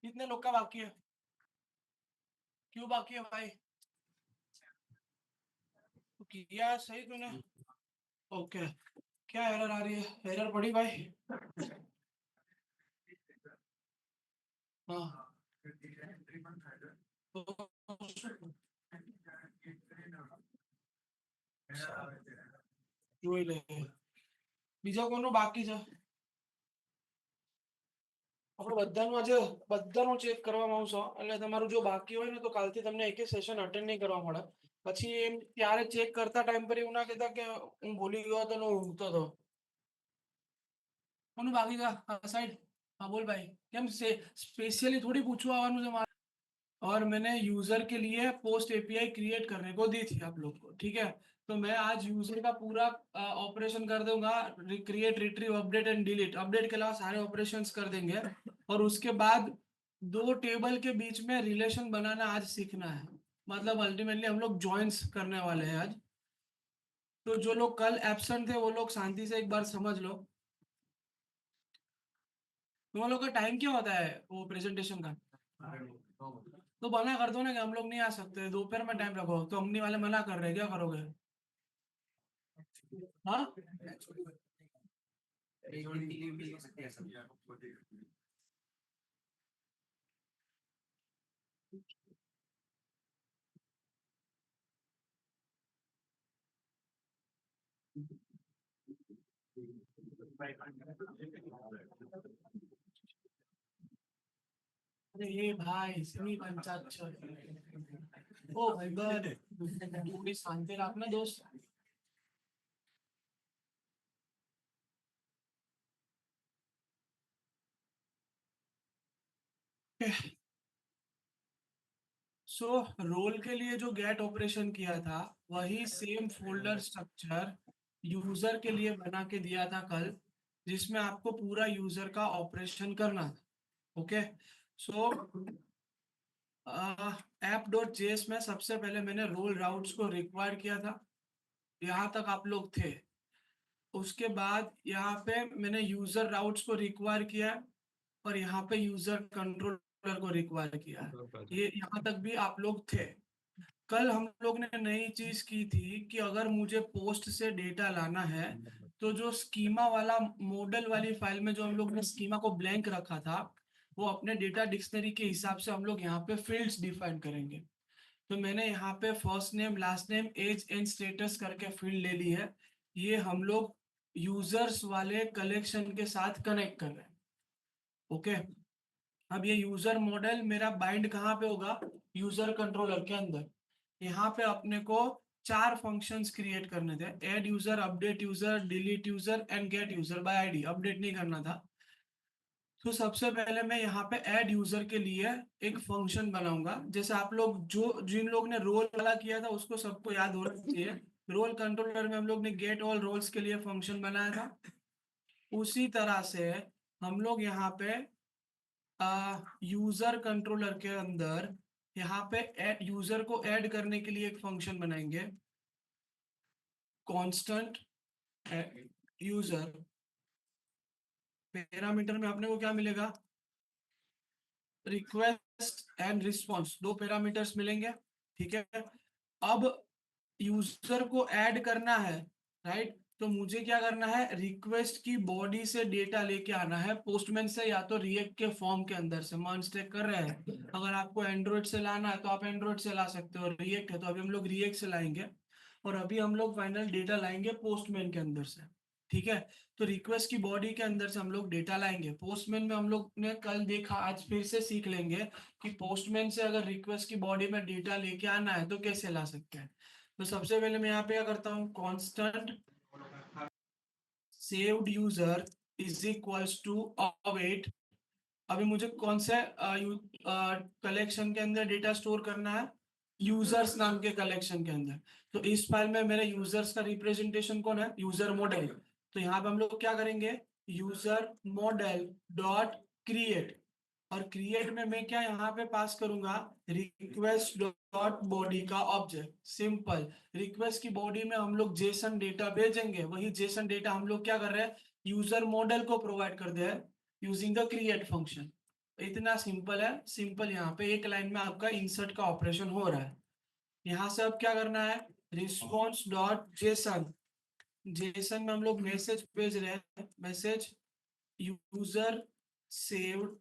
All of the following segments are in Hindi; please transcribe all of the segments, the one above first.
कितने लोग का बाकी है? क्यों बाकी है भाई? तो किया सही तूने। ओके। क्या एरर आ रही है? एरर पड़ी भाई? हाँ। तो જોઈ લે. બીજા કોનું બાકી છે? આપણે બધાનું આજે બધાનું ચેક કરવામાં આવશે એટલે તમારું જો બાકી હોય ને તો કાલથી તમને એક સેશન અટેન્ડ નહીં કરવા મળે. પછી એમ ત્યારે ચેક કરતા ટાઈમ પર એવું ના કહેતા કે હું ભૂલી ગયો હતો ને હું ઊંઘતો હતો. કોનું બાકી છે સાઈડ? हाँ बोल भाई. કેમ स्पेशली थोड़ी पूछवा આવવાનું છે મારે. और मैंने यूजर के लिए पोस्ट एपीआई क्रिएट करने को दी थी आप लोग को, ठीक है? तो मैं आज यूजर का पूरा ऑपरेशन कर दूंगा. Create, retrieve, update and delete. Update के अलावा सारे ऑपरेशंस कर देंगे. और उसके बाद दो टेबल के बीच में रिलेशन बनाना आज सीखना है. मतलब अल्टीमेटली हम लोग ज्वाइंस करने वाले हैं आज. तो जो लोग कल एब्सेंट थे वो लोग शांति से एक बार समझ लो. तुम लोग का टाइम क्या होता है वो प्रेजेंटेशन का? तो मना कर दो ना कि हम लोग नहीं आ सकते, दोपहर में टाइम रखो. तो कंपनी वाले मना कर रहे हैं, क्या करोगे? हाँ. अरे ये भाई सिमी पंचायत ओ भाई बद थोड़ी शांति रखना दोस्त. सो रोल के लिए जो गेट ऑपरेशन किया था वही सेम फोल्डर स्ट्रक्चर यूजर के लिए बना के दिया था कल, जिसमें आपको पूरा यूजर का ऑपरेशन करना था. ओके. सो ऐप डॉट जेएस में सबसे पहले मैंने रोल राउट्स को रिक्वायर किया था. यहाँ तक आप लोग थे. उसके बाद यहाँ पे मैंने यूजर राउट्स को रिक्वायर किया है, और यहाँ पे यूजर कंट्रोलर को रिक्वायर किया है. ये यहाँ तक भी आप लोग थे. कल हम लोग ने नई चीज की थी कि अगर मुझे पोस्ट से डेटा लाना है तो जो स्कीमा वाला मॉडल वाली फाइल में जो हम लोग ने स्कीमा को ब्लैंक रखा था वो अपने डेटा डिक्शनरी के हिसाब से हम लोग यहाँ पे फील्ड्स डिफाइन करेंगे. तो मैंने यहाँ पे first name, last name, age and status करके फील्ड ले ली है. ये हम लोग यूजर्स वाले कलेक्शन के साथ कनेक्ट कर रहे हैं. ओके. अब ये यूजर मॉडल मेरा बाइंड कहाँ पे होगा? यूजर कंट्रोलर के अंदर. यहाँ पे अपने को चार फंक्शंस क्रिएट करने थे: add user, update user, delete user and gate user by ID. Update नहीं करना था. तो सबसे पहले मैं यहाँ पे ऐड यूजर के लिए एक फंक्शन बनाऊंगा. जैसे आप लोग जो जिन लोग ने रोल वाला किया था उसको सबको याद होना चाहिए. रोल कंट्रोलर में हम लोग ने गेट ऑल रोल्स के लिए फंक्शन बनाया था. उसी तरह से हम लोग यहाँ पे यूजर कंट्रोलर के अंदर यहाँ पे यूजर को ऐड करने के लिए एक फंक्शन बनाएंगे. Constant user. पैरामीटर में अपने को क्या मिलेगा? Request and response. दो पैरामीटर्स मिलेंगे. ठीक है. अब यूजर को ऐड करना है, राइट? तो मुझे क्या करना है? रिक्वेस्ट की बॉडी से डेटा लेके आना है पोस्टमैन से, या तो रिएक्ट के फॉर्म के अंदर से. मान स्टेक कर रहे हैं, अगर आपको एंड्रॉइड से लाना है तो आप एंड्रॉइड से ला सकते हो. रिएक्ट है तो अभी हम लोग रिएक्ट से लाएंगे. और अभी हम लोग फाइनल डेटा लाएंगे पोस्टमैन के अंदर से. ठीक है. तो रिक्वेस्ट की बॉडी के अंदर से हम लोग डेटा लाएंगे. पोस्टमैन में हम लोग ने कल देखा, आज फिर से सीख लेंगे कि पोस्टमैन से अगर रिक्वेस्ट की बॉडी में डेटा लेके आना है तो कैसे ला सकते हैं. तो सबसे पहले मैं यहाँ पे क्या करता हूँ? Constant saved user is equals to await. अभी मुझे कौन से कलेक्शन के अंदर डेटा स्टोर करना है? यूजर्स नाम के कलेक्शन के अंदर. तो इस फाइल में मेरे यूजर्स का रिप्रेजेंटेशन कौन है? User model. तो यहाँ पे हम लोग क्या करेंगे? User model dot create. और क्रिएट में मैं क्या यहाँ पे पास करूंगा? रिक्वेस्ट डॉट बॉडी का ऑब्जेक्ट. सिंपल. रिक्वेस्ट की बॉडी में हम लोग जेसन डेटा भेजेंगे. वही जेसन डेटा हम लोग क्या कर रहे हैं? यूजर मॉडल को प्रोवाइड कर they using the create function. इतना सिंपल है, सिंपल। यहाँ पे एक लाइन में आपका इंसर्ट का ऑपरेशन हो रहा है। यहाँ से अब क्या करना है, रिस्पॉन्स डॉट जेसन, जेसन में हम लोग मैसेज भेज रहे हैं, मैसेज यूजर सेव्ड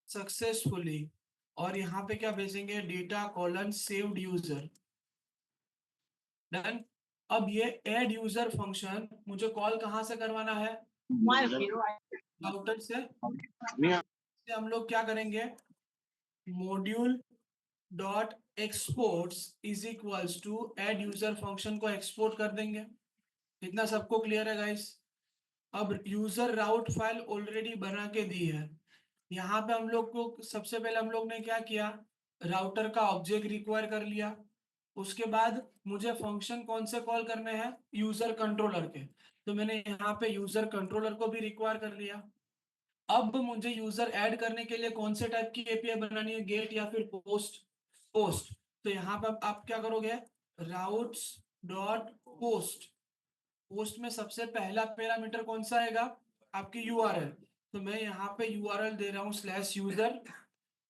सक्सेसफुली, और यहाँ पे क्या भेजेंगे, data colon saved user. Done. अब ये ऐड यूजर फंक्शन मुझे कॉल कहाँ से करवाना है, राउटर से हम लोग क्या करेंगे, module dot exports is equals to add user function को एक्सपोर्ट कर देंगे। इतना सबको क्लियर है गाइस। अब यूजर राउट फाइल ऑलरेडी बना के दी है। यहाँ पे हम लोग को सबसे पहले हम लोग ने क्या किया, राउटर का ऑब्जेक्ट रिक्वायर कर लिया। उसके बाद मुझे फंक्शन कौन से कॉल करने हैं, यूजर कंट्रोलर के, तो मैंने यहाँ पे यूजर कंट्रोलर को भी रिक्वायर कर लिया। अब मुझे यूजर ऐड करने के लिए कौन से टाइप की एपीआई बनानी है, गेट या फिर पोस्ट, पोस्ट। तो यहाँ पे आप क्या करोगे, राउट्स डॉट पोस्ट, पोस्ट में सबसे पहला पैरामीटर कौन सा आएगा, आपकी यूआरएल। तो मैं यहाँ पे यूआरएल दे रहा हूँ स्लैश यूजर।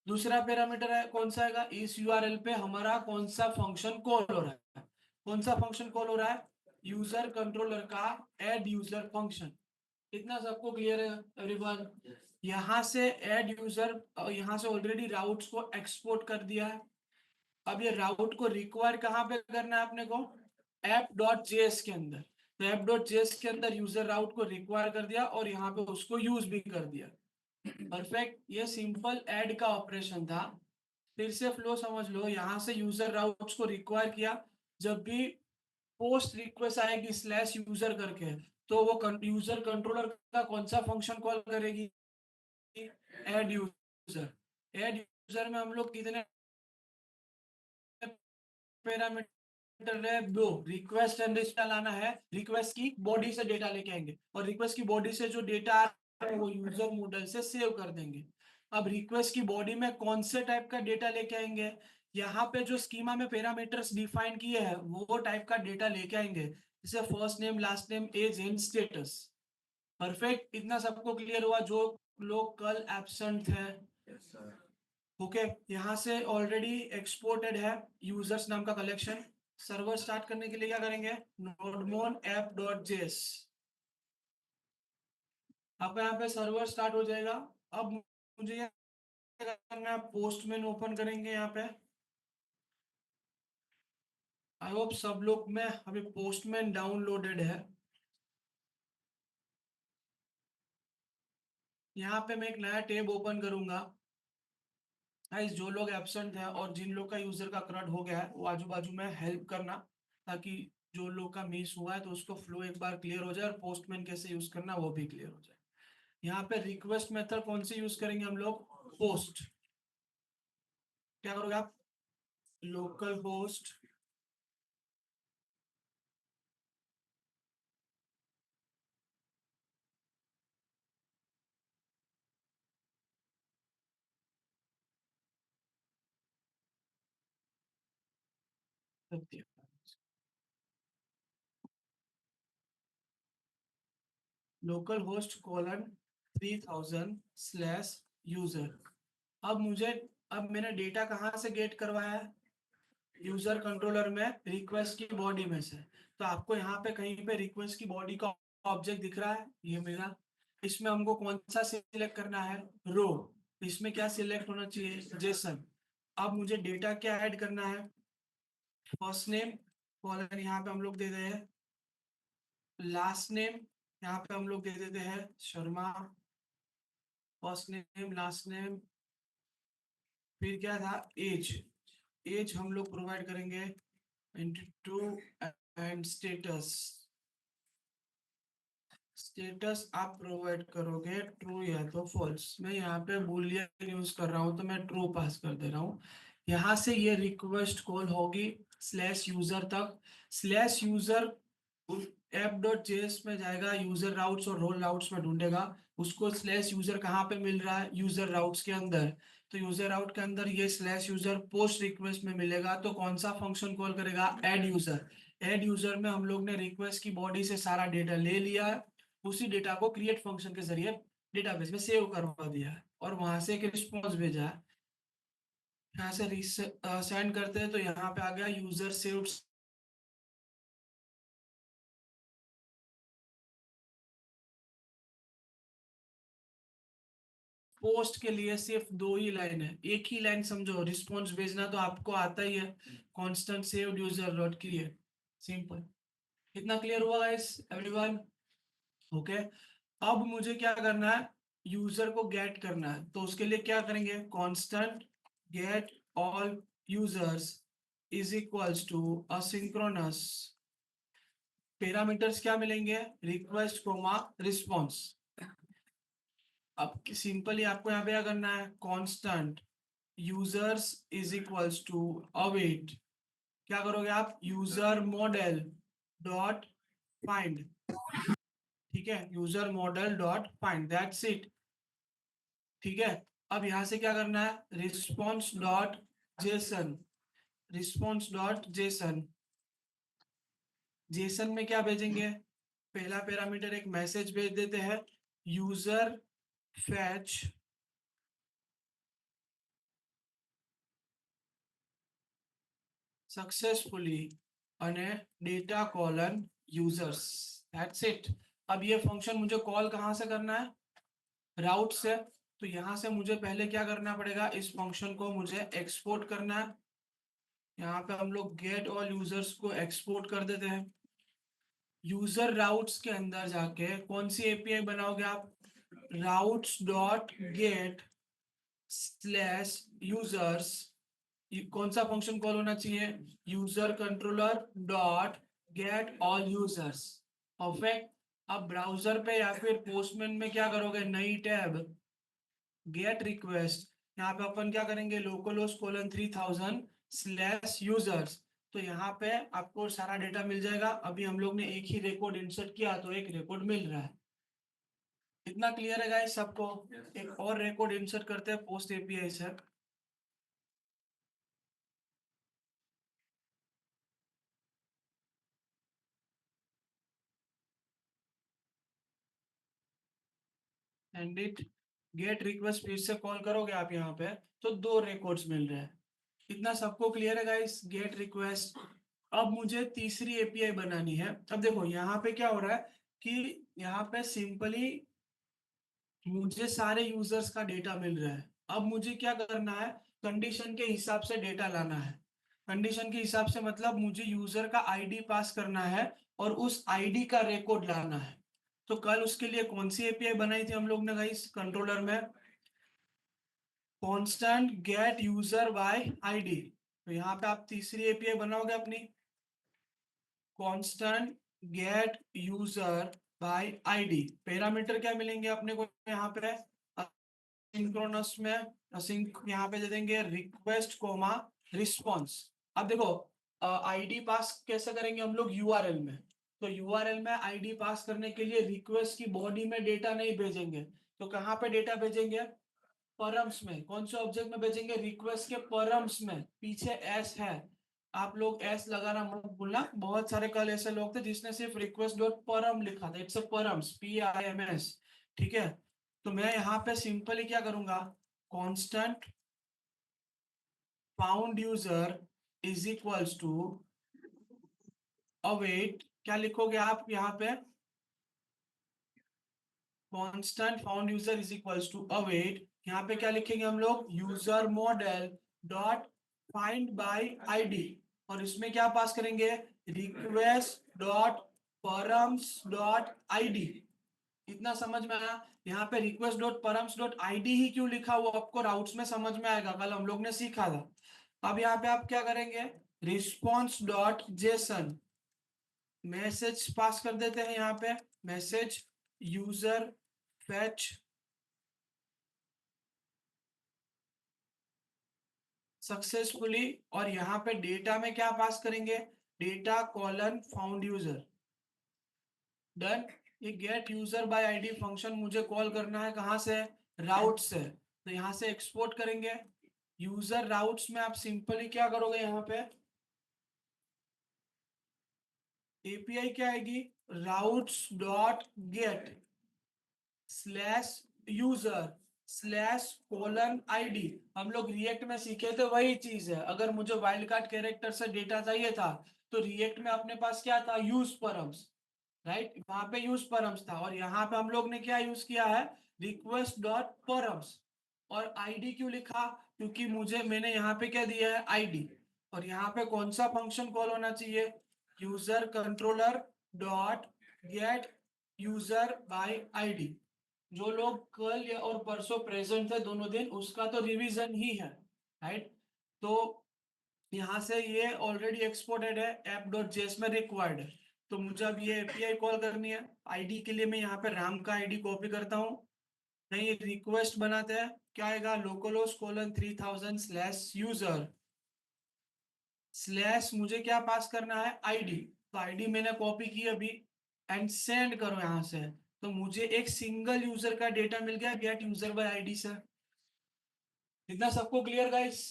दूसरा पैरामीटर है कौन सा आएगा, इस यूआरएल पे हमारा कौन सा फंक्शन कॉल हो रहा है, कौन सा फंक्शन कॉल हो रहा है, यूजर कंट्रोलर का ऐड यूजर फंक्शन। इतना सबको क्लियर है एवरीवन। यहाँ से ऐड यूजर, यहाँ से ऑलरेडी राउट्स को एक्सपोर्ट कर दिया है। अब ये राउट को रिक्वायर कहाँ पे करना है अपने को, ऐप डॉट जेएस के अंदर। तो ऐप डॉट जेएस के अंदर यूजर राउट को रिक्वायर कर दिया और यहाँ पे उसको यूज भी कर दिया। परफेक्ट, ये सिंपल ऐड का ऑपरेशन था। फिर से फ्लो समझ लो, यहाँ से यूजर राउट्स को रिक्वायर किया, जब भी पोस्ट रिक्वेस्ट आएगी स्लैश यूजर करके, तो वो यूजर कंट्रोलर का कौन सा फंक्शन कॉल करेगी, ऐड यूजर। ऐड यूजर में हम लोग कितने पैरामीटर है, दो, रिक्वेस्ट एंड रिस्पॉन्स लाना है। रिक्वेस्ट की बॉडी से डेटा लेके आएंगे और रिक्वेस्ट की बॉडी से जो डेटा आ रहा है वो यूजर मॉडल से सेव कर देंगे। अब रिक्वेस्ट की बॉडी में कौन से टाइप का डेटा लेके आएंगे, यहाँ पे जो स्कीमा में पैरामीटर्स डिफाइन किए हैं वो टाइप का डेटा लेके आएंगे, जैसे first name, last name, age and status. Perfect, इतना सबको क्लियर हुआ जो लोग कल एब्सेंट थे। ओके, यहाँ से ऑलरेडी एक्सपोर्टेड है यूजर्स नाम का कलेक्शन। सर्वर स्टार्ट करने के लिए क्या करेंगे, नोडमोन ऐप डॉट जेएस। आपका यहाँ पे सर्वर स्टार्ट हो जाएगा। अब मुझे यहाँ करना है, पोस्टमैन ओपन करेंगे यहाँ पे। आई होप सब लोग में अभी पोस्टमैन डाउनलोडेड है। यहाँ पे मैं एक नया टेब ओपन करूंगा। गाइस जो लोग एब्सेंट हैं और जिन लोग का यूजर का करंट हो गया है वो आजू बाजू में हेल्प करना, ताकि जो लोग का मिस हुआ है तो उसको फ्लो एक बार क्लियर हो जाए और पोस्टमैन कैसे यूज करना वो भी क्लियर हो जाए। यहाँ पे रिक्वेस्ट मेथड कौन सी यूज करेंगे हम लोग, पोस्ट। क्या करोगे आप, local host local host colon 3000 slash user. अब मुझे, अब मैंने डेटा कहाँ से गेट करवाया है, यूजर कंट्रोलर में रिक्वेस्ट की बॉडी में से। तो आपको यहाँ पे कहीं पे रिक्वेस्ट की बॉडी का ऑब्जेक्ट दिख रहा है, ये मेरा। इसमें हमको कौन सा सिलेक्ट करना है, रो। इसमें क्या सिलेक्ट होना चाहिए, जेसन। अब मुझे डेटा क्या ऐड करना है, फर्स्ट नेम कॉलन यहाँ पे हम लोग दे रहे हैं, लास्ट नेम यहाँ पे हम लोग दे देते हैं Sharma, first name last name. फिर क्या था, एज, एज हम लोग प्रोवाइड करेंगे इंटू एंड स्टेटस, स्टेटस आप प्रोवाइड करोगे ट्रू या तो फॉल्स। मैं यहाँ पे बूलियन यूज कर रहा हूँ तो मैं ट्रू पास कर दे रहा हूँ। यहाँ से ये रिक्वेस्ट कॉल होगी स्लैश यूजर तक। Slash user app dot JS में जाएगा, यूजर राउट्स और रोल राउट्स में ढूंढेगा। उसको स्लैश यूजर कहाँ पे मिल रहा है, यूजर राउट्स के अंदर। तो यूजर राउट के अंदर ये स्लैश यूजर पोस्ट रिक्वेस्ट में मिलेगा, तो कौन सा फंक्शन कॉल करेगा, ऐड यूजर। ऐड यूजर में हम लोग ने रिक्वेस्ट की बॉडी से सारा डेटा ले लिया है, उसी डेटा को क्रिएट फंक्शन के जरिए डेटाबेस में सेव करवा दिया है और वहां से एक रिस्पॉन्स भेजा है। यहाँ से सेंड करते हैं तो यहाँ पे आ गया यूजर सेव्ड। पोस्ट के लिए सिर्फ 2 ही लाइन है, एक ही लाइन समझो, रिस्पॉन्स भेजना तो आपको आता ही है, constant saved user dot create, simple. इतना क्लियर हुआ गाइस एवरीवन? ओके। अब मुझे क्या करना है, यूजर को गेट करना है, तो उसके लिए क्या करेंगे, constant get all users is equals to asynchronous, parameters क्या मिलेंगे, रिक्वेस्ट कोमा रिस्पॉन्स। अब सिंपली आपको यहाँ पे क्या करना है, constant users is equals to await, क्या करोगे आप, यूजर मॉडल डॉट फाइंड, ठीक है, user model dot find, that's it, ठीक है। अब यहां से क्या करना है, response dot JSON, response dot JSON, JSON में क्या भेजेंगे, पहला पैरामीटर एक मैसेज भेज देते हैं, यूजर फैच सक्सेसफुली અને data colon users, that's it. अब ये फंक्शन मुझे कॉल कहाँ से करना है, राउट से, तो यहाँ से मुझे पहले क्या करना पड़ेगा, इस फंक्शन को मुझे एक्सपोर्ट करना है। यहाँ पे हम लोग गेट ऑल यूजर्स को एक्सपोर्ट कर देते हैं। यूजर राउट्स के अंदर जाके कौन सी एपीआई बनाओगे आप, routes dot gate slash users, कौन सा फंक्शन कॉल होना चाहिए, user controller dot gate all users, perfect. अब ब्राउजर पे या फिर पोस्टमैन में क्या करोगे, नई टैब गेट रिक्वेस्ट, यहाँ पे अपन क्या करेंगे, लोकलहोस्ट कोलन 3000 स्लैश यूजर्स, तो यहाँ पे आपको सारा डेटा मिल जाएगा। अभी हम लोग ने एक ही रिकॉर्ड इंसर्ट किया तो एक रिकॉर्ड मिल रहा है। इतना क्लियर है गाइस सबको? एक और रिकॉर्ड इंसर्ट करते हैं पोस्ट एपीआई से। एंड इट गेट रिक्वेस्ट फिर से कॉल करोगे आप यहाँ पे, तो 2 रिकॉर्ड्स मिल रहे हैं। इतना सबको क्लियर है गाइस, गेट रिक्वेस्ट। अब मुझे तीसरी एपीआई बनानी है। अब देखो यहाँ पे क्या हो रहा है कि यहाँ पे सिंपली मुझे सारे यूजर्स का डेटा मिल रहा है। अब मुझे क्या करना है, कंडीशन के हिसाब से डेटा लाना है। कंडीशन के हिसाब से मतलब मुझे यूजर का आईडी पास करना है और उस आईडी का रिकॉर्ड लाना है। तो कल उसके लिए कौन सी एपीआई बनाई थी हम लोग ने गाइस कंट्रोलर में, constant gate user by ID. तो यहाँ पे आप तीसरी एपीआई बनाओगे अपनी, constant gate user by ID, parameter क्या मिलेंगे अपने को यहाँ पे, सिंक्रोनस में असिंक यहाँ पे दे देंगे रिक्वेस्ट कोमा रिस्पॉन्स। अब देखो आईडी पास कैसे करेंगे हम लोग, यूआरएल में, तो यूआरएल में आईडी पास करने के लिए रिक्वेस्ट की बॉडी में डेटा नहीं भेजेंगे, तो कहाँ पे डेटा भेजेंगे, परम्स में। कौन से ऑब्जेक्ट में भेजेंगे, रिक्वेस्ट के परम्स में, पीछे एस है, आप लोग एस लगाना मत भूलना। बहुत सारे कल ऐसे लोग थे जिसने सिर्फ रिक्वेस्ट डॉट परम लिखा था, इट्स अ परम्स, PIMS, ठीक है। तो मैं यहाँ पे सिंपली क्या करूंगा, constant found user is equals to await, क्या लिखोगे आप यहाँ पे, constant found user is equals to await, यहाँ पे क्या लिखेंगे हम लोग, user model dot find by ID, और इसमें क्या पास करेंगे, request dot params dot ID. इतना समझ में आया? यहाँ पे request dot params dot ID ही क्यों लिखा हुआ आपको राउट्स में समझ में आएगा, कल हम लोग ने सीखा था। अब यहाँ पे आप क्या करेंगे, response dot Jason, message pass कर देते हैं यहाँ पे, मैसेज यूजर फैच सक्सेसफुली, और यहाँ पे डेटा में क्या पास करेंगे, data colon found user, done. ये get user by ID function मुझे कॉल करना है कहाँ से, राउट से, तो यहाँ से एक्सपोर्ट करेंगे। यूजर राउट्स में आप सिंपली क्या करोगे, यहाँ पे एपीआई क्या आएगी, routes dot gate slash user slash colon ID. हम लोग रिएक्ट में सीखे थे वही चीज है। अगर मुझे वाइल्ड कार्ड कैरेक्टर से डेटा चाहिए था तो रिएक्ट में अपने पास क्या था, यूज परम्स, राइट। वहां पे यूज परम्स था और यहाँ पे हम लोग ने क्या यूज किया है, रिक्वेस्ट डॉट परम्स। और आईडी क्यों लिखा, क्योंकि मैंने यहाँ पे क्या दिया है, आईडी। और यहाँ पे कौन सा फंक्शन कॉल होना चाहिए, user controller dot gate user by ID. जो लोग कल या और परसों प्रेजेंट थे दोनों दिन, उसका तो रिवीजन ही है, राइट। तो यहाँ से ये ऑलरेडी एक्सपोर्टेड है, ऐप डॉट जेएस में रिक्वायर्ड है। तो मुझे अब ये एपीआई कॉल करनी है। आईडी के लिए मैं यहाँ पे राम का आईडी कॉपी करता हूँ, नहीं रिक्वेस्ट बनाते हैं, क्या आएगा, लोकलोस कोलन 3000 स्लैश यूजर स्लैश, मुझे क्या पास करना है, आईडी। तो आईडी मैंने कॉपी की अभी, एंड सेंड करो यहाँ से। तो मुझे एक सिंगल यूजर का डेटा मिल गया गेट यूजर बाय आईडी से। इतना सबको क्लियर गाइस?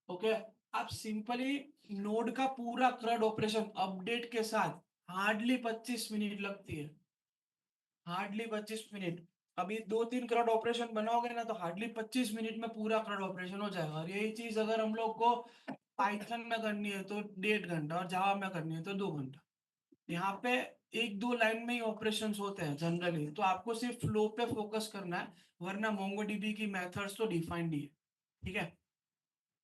ओके। आप सिंपली नोड का पूरा CRUD ऑपरेशन अपडेट के साथ हार्डली 25 मिनट लगती है, हार्डली 25 मिनट। अभी 2-3 CRUD ऑपरेशन बनाओगे ना तो हार्डली 25 मिनट में पूरा CRUD ऑपरेशन हो जाएगा। और यही चीज अगर हम लोग को पाइथन में करनी है तो 1.5 घंटा, और जावा में करनी है तो 2 घंटा। यहाँ पे 1-2 लाइन में ही ऑपरेशंस होते हैं जनरली, तो आपको सिर्फ फ्लो पे फोकस करना है, वरना मोंगोडीबी की मेथड्स तो डिफाइंड ही है, ठीक है।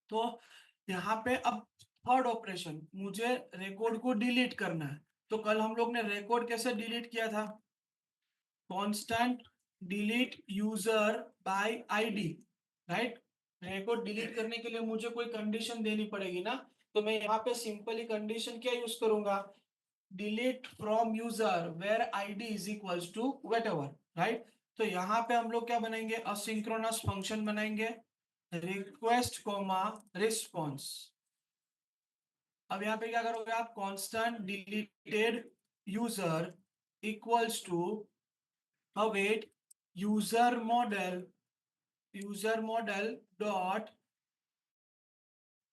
तो यहाँ पे अब थर्ड ऑपरेशन, मुझे रिकॉर्ड को डिलीट करना है। तो कल हम लोग ने रिकॉर्ड कैसे डिलीट किया था, constant delete user by ID, right. Record delete करने के लिए मुझे कोई कंडीशन देनी पड़ेगी ना, तो मैं यहाँ पे सिंपली कंडीशन क्या यूज करूंगा, delete from user where ID is equals to whatever, right. तो यहाँ पे हम लोग क्या बनाएंगे, असिंक्रोनस फंक्शन बनाएंगे, रिक्वेस्ट कॉमा रिस्पॉन्स। अब यहाँ पे क्या करोगे आप, constant deleted user equals to await user model dot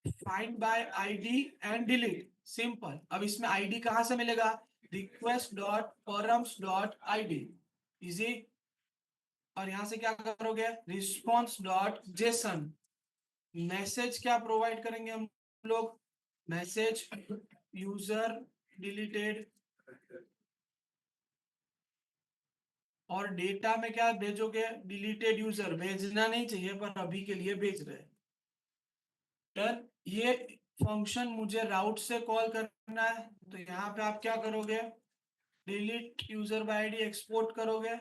find by ID and delete, simple. अब इसमें आईडी कहां से मिलेगा, request dot params dot ID, easy. और यहां से क्या करोगे, रिस्पॉन्स डॉट जेसन, मैसेज क्या प्रोवाइड करेंगे हम लोग, मैसेज यूजर डिलीटेड, और डेटा में क्या भेजोगे, डिलीटेड यूजर, भेजना नहीं चाहिए पर अभी के लिए भेज रहे हैं। डन। ये फंक्शन मुझे राउट से कॉल करना है, तो यहाँ पे आप क्या करोगे, delete user by ID export करोगे।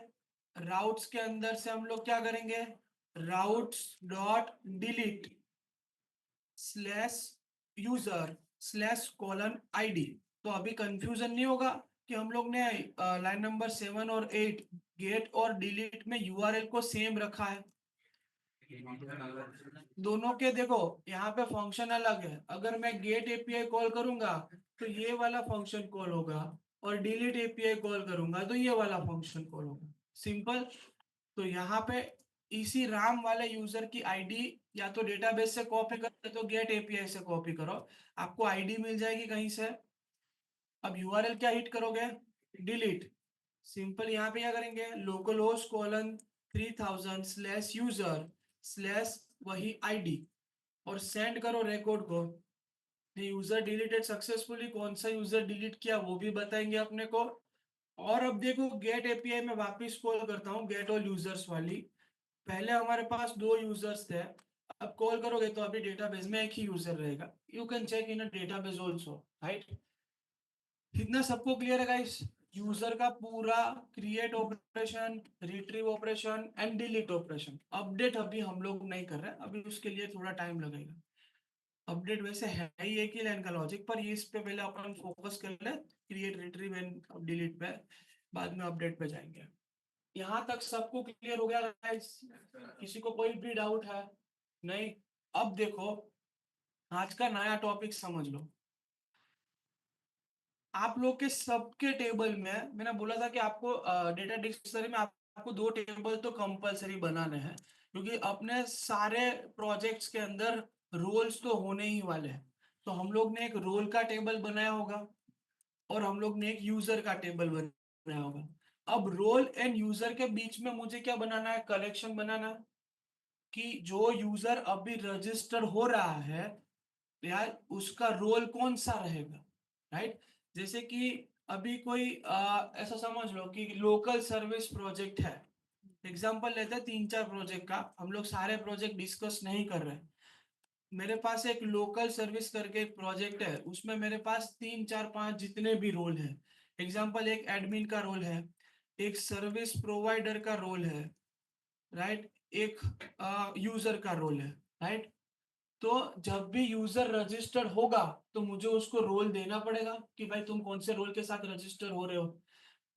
राउट्स के अंदर से हम लोग क्या करेंगे, routes dot delete slash user slash colon ID. तो अभी कंफ्यूजन नहीं होगा कि हम लोग ने लाइन नंबर 7 और 8 गेट और डिलीट में यूआरएल को सेम रखा है। दोनों के देखो यहाँ पे फंक्शन अलग है। अगर मैं गेट एपीआई कॉल करूंगा तो ये वाला फंक्शन कॉल होगा, और डिलीट एपीआई कॉल करूंगा तो ये वाला फंक्शन कॉल होगा, सिंपल। तो यहाँ पे इसी राम वाले यूजर की आईडी या तो डेटाबेस से कॉपी करो तो गेट एपीआई से कॉपी करो, आपको आईडी मिल जाएगी कहीं से। अब यूआरएल क्या हिट करोगे, डिलीट, सिंपल। यहाँ पे क्या करेंगे, local host colon 3000 slash user slash वही आईडी, और सेंड करो रिकॉर्ड को। यूजर डिलीटेड सक्सेसफुली, कौन सा यूजर डिलीट किया वो भी बताएंगे अपने को। और अब देखो गेट एपीआई में वापस कॉल करता हूँ, गेट ऑल यूजर्स वाली। पहले हमारे पास 2 यूजर्स थे, अब कॉल करोगे तो अभी डेटाबेस में एक ही यूजर रहेगा। You can check in a database also, right. इतना सबको क्लियर है गाइस? यूजर का पूरा create operation, retrieve operation and delete operation. Update अभी हम लोग नहीं कर रहे, अभी उसके लिए थोड़ा टाइम लगेगा। अपडेट वैसे है ही एक ही लाइन का लॉजिक, पर ये इस पे पहले अपन फोकस कर ले, क्रिएट रिट्रीव एंड डिलीट पे, बाद में अपडेट पे जाएंगे। यहाँ तक सबको क्लियर हो गया गाइस? किसी को कोई भी डाउट है? नहीं? अब देखो आज का नया टॉपिक समझ लो। आप लोग के सबके टेबल में मैंने बोला था कि आपको डेटा डिक्शनरी में आपको 2 टेबल तो कंपलसरी बनाने हैं, क्योंकि अपने सारे प्रोजेक्ट्स के अंदर रोल्स तो होने ही वाले हैं। तो हम लोग ने एक रोल का टेबल बनाया होगा, और हम लोग ने एक यूजर का टेबल बनाया होगा। अब रोल एंड यूजर के बीच में मुझे क्या बनाना है, कलेक्शन बनाना है कि जो यूजर अभी रजिस्टर हो रहा है यार उसका रोल कौन सा रहेगा, राइट। जैसे कि अभी कोई ऐसा समझ लो कि लोकल सर्विस प्रोजेक्ट है, एग्जांपल लेते हैं 3-4 प्रोजेक्ट का, हम लोग सारे प्रोजेक्ट डिस्कस नहीं कर रहे। मेरे पास एक लोकल सर्विस करके एक प्रोजेक्ट है, उसमें मेरे पास 3-4-5 जितने भी रोल है। एग्जांपल एक एडमिन का रोल है, एक सर्विस प्रोवाइडर का रोल है, राइट, एक यूजर का रोल है, राइट। तो जब भी यूजर रजिस्टर होगा तो मुझे उसको रोल देना पड़ेगा कि भाई तुम कौन से रोल के साथ रजिस्टर हो रहे हो।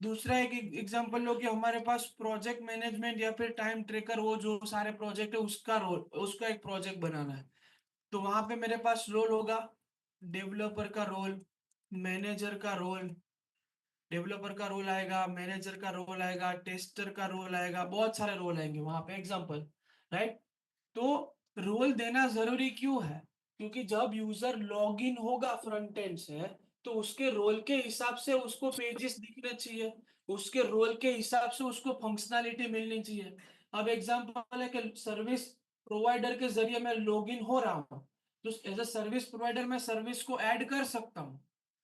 दूसरा एक एग्जांपल लो कि हमारे पास प्रोजेक्ट मैनेजमेंट या फिर टाइम ट्रेकर, वो जो सारे प्रोजेक्ट है उसका रोल, उसका एक प्रोजेक्ट बनाना है। तो वहां पे मेरे पास रोल होगा, डेवलपर का रोल, मैनेजर का रोल, डेवलपर का रोल आएगा, मैनेजर का रोल आएगा, टेस्टर का रोल आएगा, बहुत सारे रोल आएंगे वहां पे एग्जांपल, राइट। तो रोल देना जरूरी क्यों है, क्योंकि जब यूजर लॉग इन होगा फ्रंट एंड से तो उसके रोल के हिसाब से उसको पेजेस दिखने चाहिए, उसके रोल के हिसाब से उसको फंक्शनैलिटी मिलनी चाहिए। अब एग्जांपल है कि सर्विस प्रोवाइडर के जरिए मैं लॉग इन हो रहा हूँ, तो एज अ सर्विस प्रोवाइडर मैं सर्विस को ऐड कर सकता हूँ,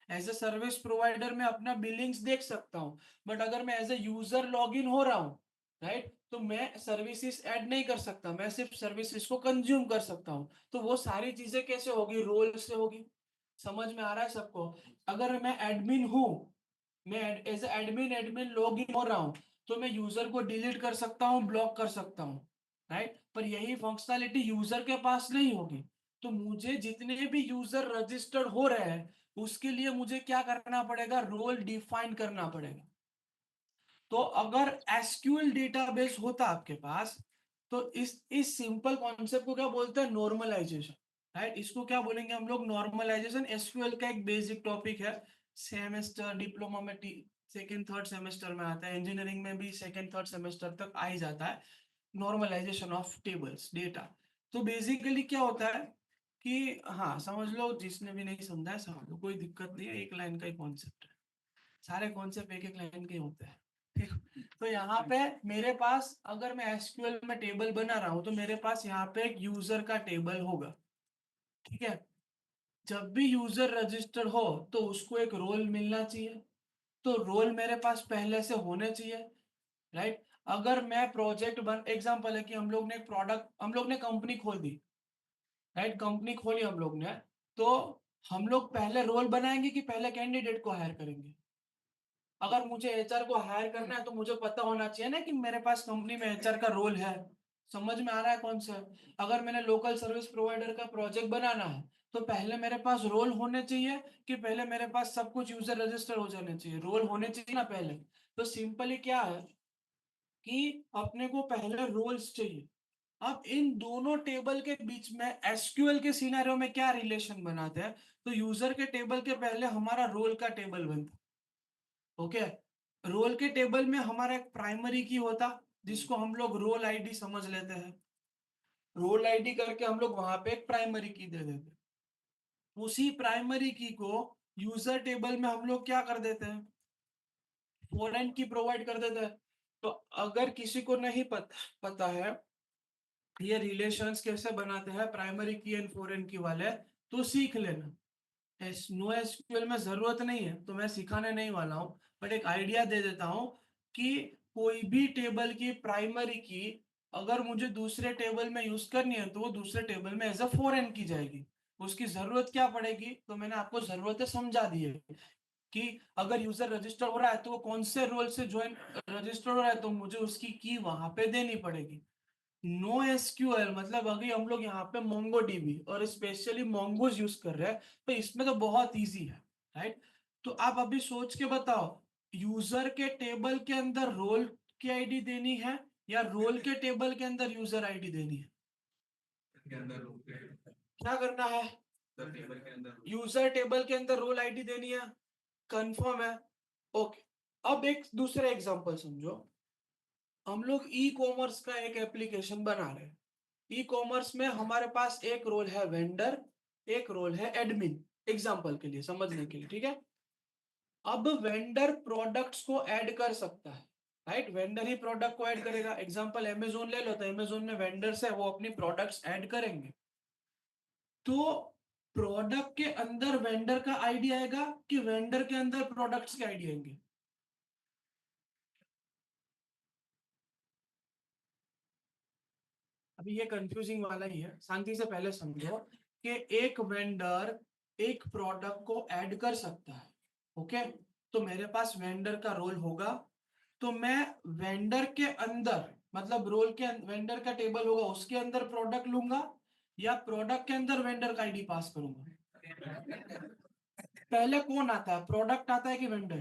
एज अ सर्विस प्रोवाइडर मैं अपना बिलिंग्स देख सकता हूँ। बट अगर मैं as a user log in हो रहा हूँ, राइट, तो मैं सर्विसेज ऐड नहीं कर सकता, मैं सिर्फ सर्विसेज को कंज्यूम कर सकता हूँ। तो वो सारी चीजें कैसे होगी, रोल से होगी। समझ में आ रहा है सबको। अगर मैं एडमिन हूँ, मैं as admin admin log in हो रहा हूँ, तो मैं यूजर को डिलीट कर सकता हूँ, ब्लॉक कर सकता हूँ, राइट। पर यही फंक्शनैलिटी यूजर के पास नहीं होगी। तो मुझे जितने भी यूजर रजिस्टर्ड हो रहे हैं उसके लिए मुझे क्या करना पड़ेगा, रोल डिफाइन करना पड़ेगा। तो अगर एसक्यूएल डेटाबेस होता आपके पास, तो इस सिंपल कॉन्सेप्ट को क्या बोलते हैं, नॉर्मलाइजेशन, राइट। इसको क्या बोलेंगे हम लोग, नॉर्मलाइजेशन। एसक्यूएल का एक बेसिक टॉपिक है, सेमेस्टर डिप्लोमा में सेकेंड थर्ड सेमेस्टर में आता है, इंजीनियरिंग में भी सेकेंड थर्ड सेमेस्टर तक आ ही जाता है, नॉर्मलाइजेशन ऑफ टेबल्स डेटा। तो बेसिकली क्या होता है कि हाँ समझ लो, जिसने भी नहीं समझा है समझ लो, कोई दिक्कत नहीं है, एक लाइन का ही कॉन्सेप्ट है, सारे कॉन्सेप्ट एक एक लाइन के होते हैं, ठीक है। तो यहाँ पे मेरे पास अगर मैं एसक्यूएल में टेबल बना रहा हूँ तो मेरे पास यहाँ पे एक यूजर का टेबल होगा, ठीक है। जब भी यूजर रजिस्टर हो तो उसको एक रोल मिलना चाहिए, तो रोल मेरे पास पहले से होने चाहिए, राइट। अगर मैं प्रोजेक्ट बन एग्जांपल है कि हम लोग ने एक प्रोडक्ट, हम लोग ने कंपनी खोल दी, राइट, कंपनी खोली हम लोग ने, तो हम लोग पहले रोल बनाएंगे कि पहले कैंडिडेट को हायर करेंगे। अगर मुझे एचआर को हायर करना है तो मुझे पता होना चाहिए ना कि मेरे पास कंपनी में एचआर का रोल है। समझ में आ रहा है कौन सा। अगर मैंने लोकल सर्विस प्रोवाइडर का प्रोजेक्ट बनाना है तो पहले मेरे पास रोल होने चाहिए कि पहले मेरे पास सब कुछ यूजर रजिस्टर हो जाने चाहिए, रोल होने चाहिए ना पहले। तो सिंपली क्या है कि अपने को पहले रोल्स चाहिए। अब इन दोनों टेबल के बीच में एसक्यूएल के सिनेरियो में क्या रिलेशन बनाते हैं, तो यूजर के टेबल के पहले हमारा रोल का टेबल बनता है, ओके। रोल के टेबल में हमारा एक प्राइमरी की होता जिसको हम लोग रोल आईडी समझ लेते हैं, रोल आईडी करके हम लोग वहां पे एक प्राइमरी की दे देते हैं। उसी प्राइमरी की को यूजर टेबल में हम लोग क्या कर देते हैं, फॉरेन की प्रोवाइड कर देते हैं। तो अगर किसी को नहीं पता है ये रिलेशंस कैसे बनाते हैं प्राइमरी की एंड फॉरेन की वाले, तो सीख लेना। नो एसक्यूएल में जरूरत नहीं है तो मैं सिखाने नहीं वाला हूँ, बट एक आइडिया दे देता हूँ कि कोई भी टेबल की प्राइमरी की अगर मुझे दूसरे टेबल में यूज करनी है तो वो दूसरे टेबल में एज अ फॉरेन की जाएगी। उसकी जरूरत क्या पड़ेगी, तो मैंने आपको जरूरतें समझा दी है कि अगर यूजर रजिस्टर हो रहा है तो वो कौन से रोल से ज्वाइन रजिस्टर हो रहा है तो मुझे उसकी की वहां पे देनी पड़ेगी। नो एसक्यूएल मतलब अभी हम लोग यहाँ पे मोंगो डीबी और स्पेशली मोंगोज यूज कर रहे हैं, तो इसमें तो बहुत इजी है, राइट। तो आप अभी सोच के बताओ, यूजर के टेबल के अंदर रोल की आईडी देनी है या रोल के टेबल के अंदर यूजर आईडी देनी है, के अंदर क्या करना है, टेबल के अंदर यूजर टेबल के अंदर रोल आईडी देनी है, कंफर्म है, ओके। अब एक दूसरा एग्जांपल समझो, हम लोग ई कॉमर्स का एक एप्लीकेशन बना रहे हैं। ई कॉमर्स में हमारे पास एक रोल है वेंडर, एक रोल है एडमिन, एग्जांपल के लिए समझने के लिए, ठीक है। अब वेंडर प्रोडक्ट्स को ऐड कर सकता है, राइट, वेंडर ही प्रोडक्ट को ऐड करेगा। एग्जांपल अमेजोन ले लो, तो अमेजोन में वेंडर्स है, वो अपनी प्रोडक्ट्स ऐड करेंगे। तो प्रोडक्ट के अंदर वेंडर का आईडी आएगा कि वेंडर के अंदर प्रोडक्ट्स के आईडी आएंगे? अभी ये कंफ्यूजिंग वाला ही है, शांति से पहले समझो कि एक वेंडर एक प्रोडक्ट को ऐड कर सकता है। ओके, तो मेरे पास वेंडर का रोल होगा, तो मैं वेंडर के अंदर, मतलब रोल के वेंडर का टेबल होगा, उसके अंदर प्रोडक्ट लूंगा, या प्रोडक्ट के अंदर वेंडर का आईडी पास करूंगा? पहले कौन आता है, प्रोडक्ट आता है कि वेंडर?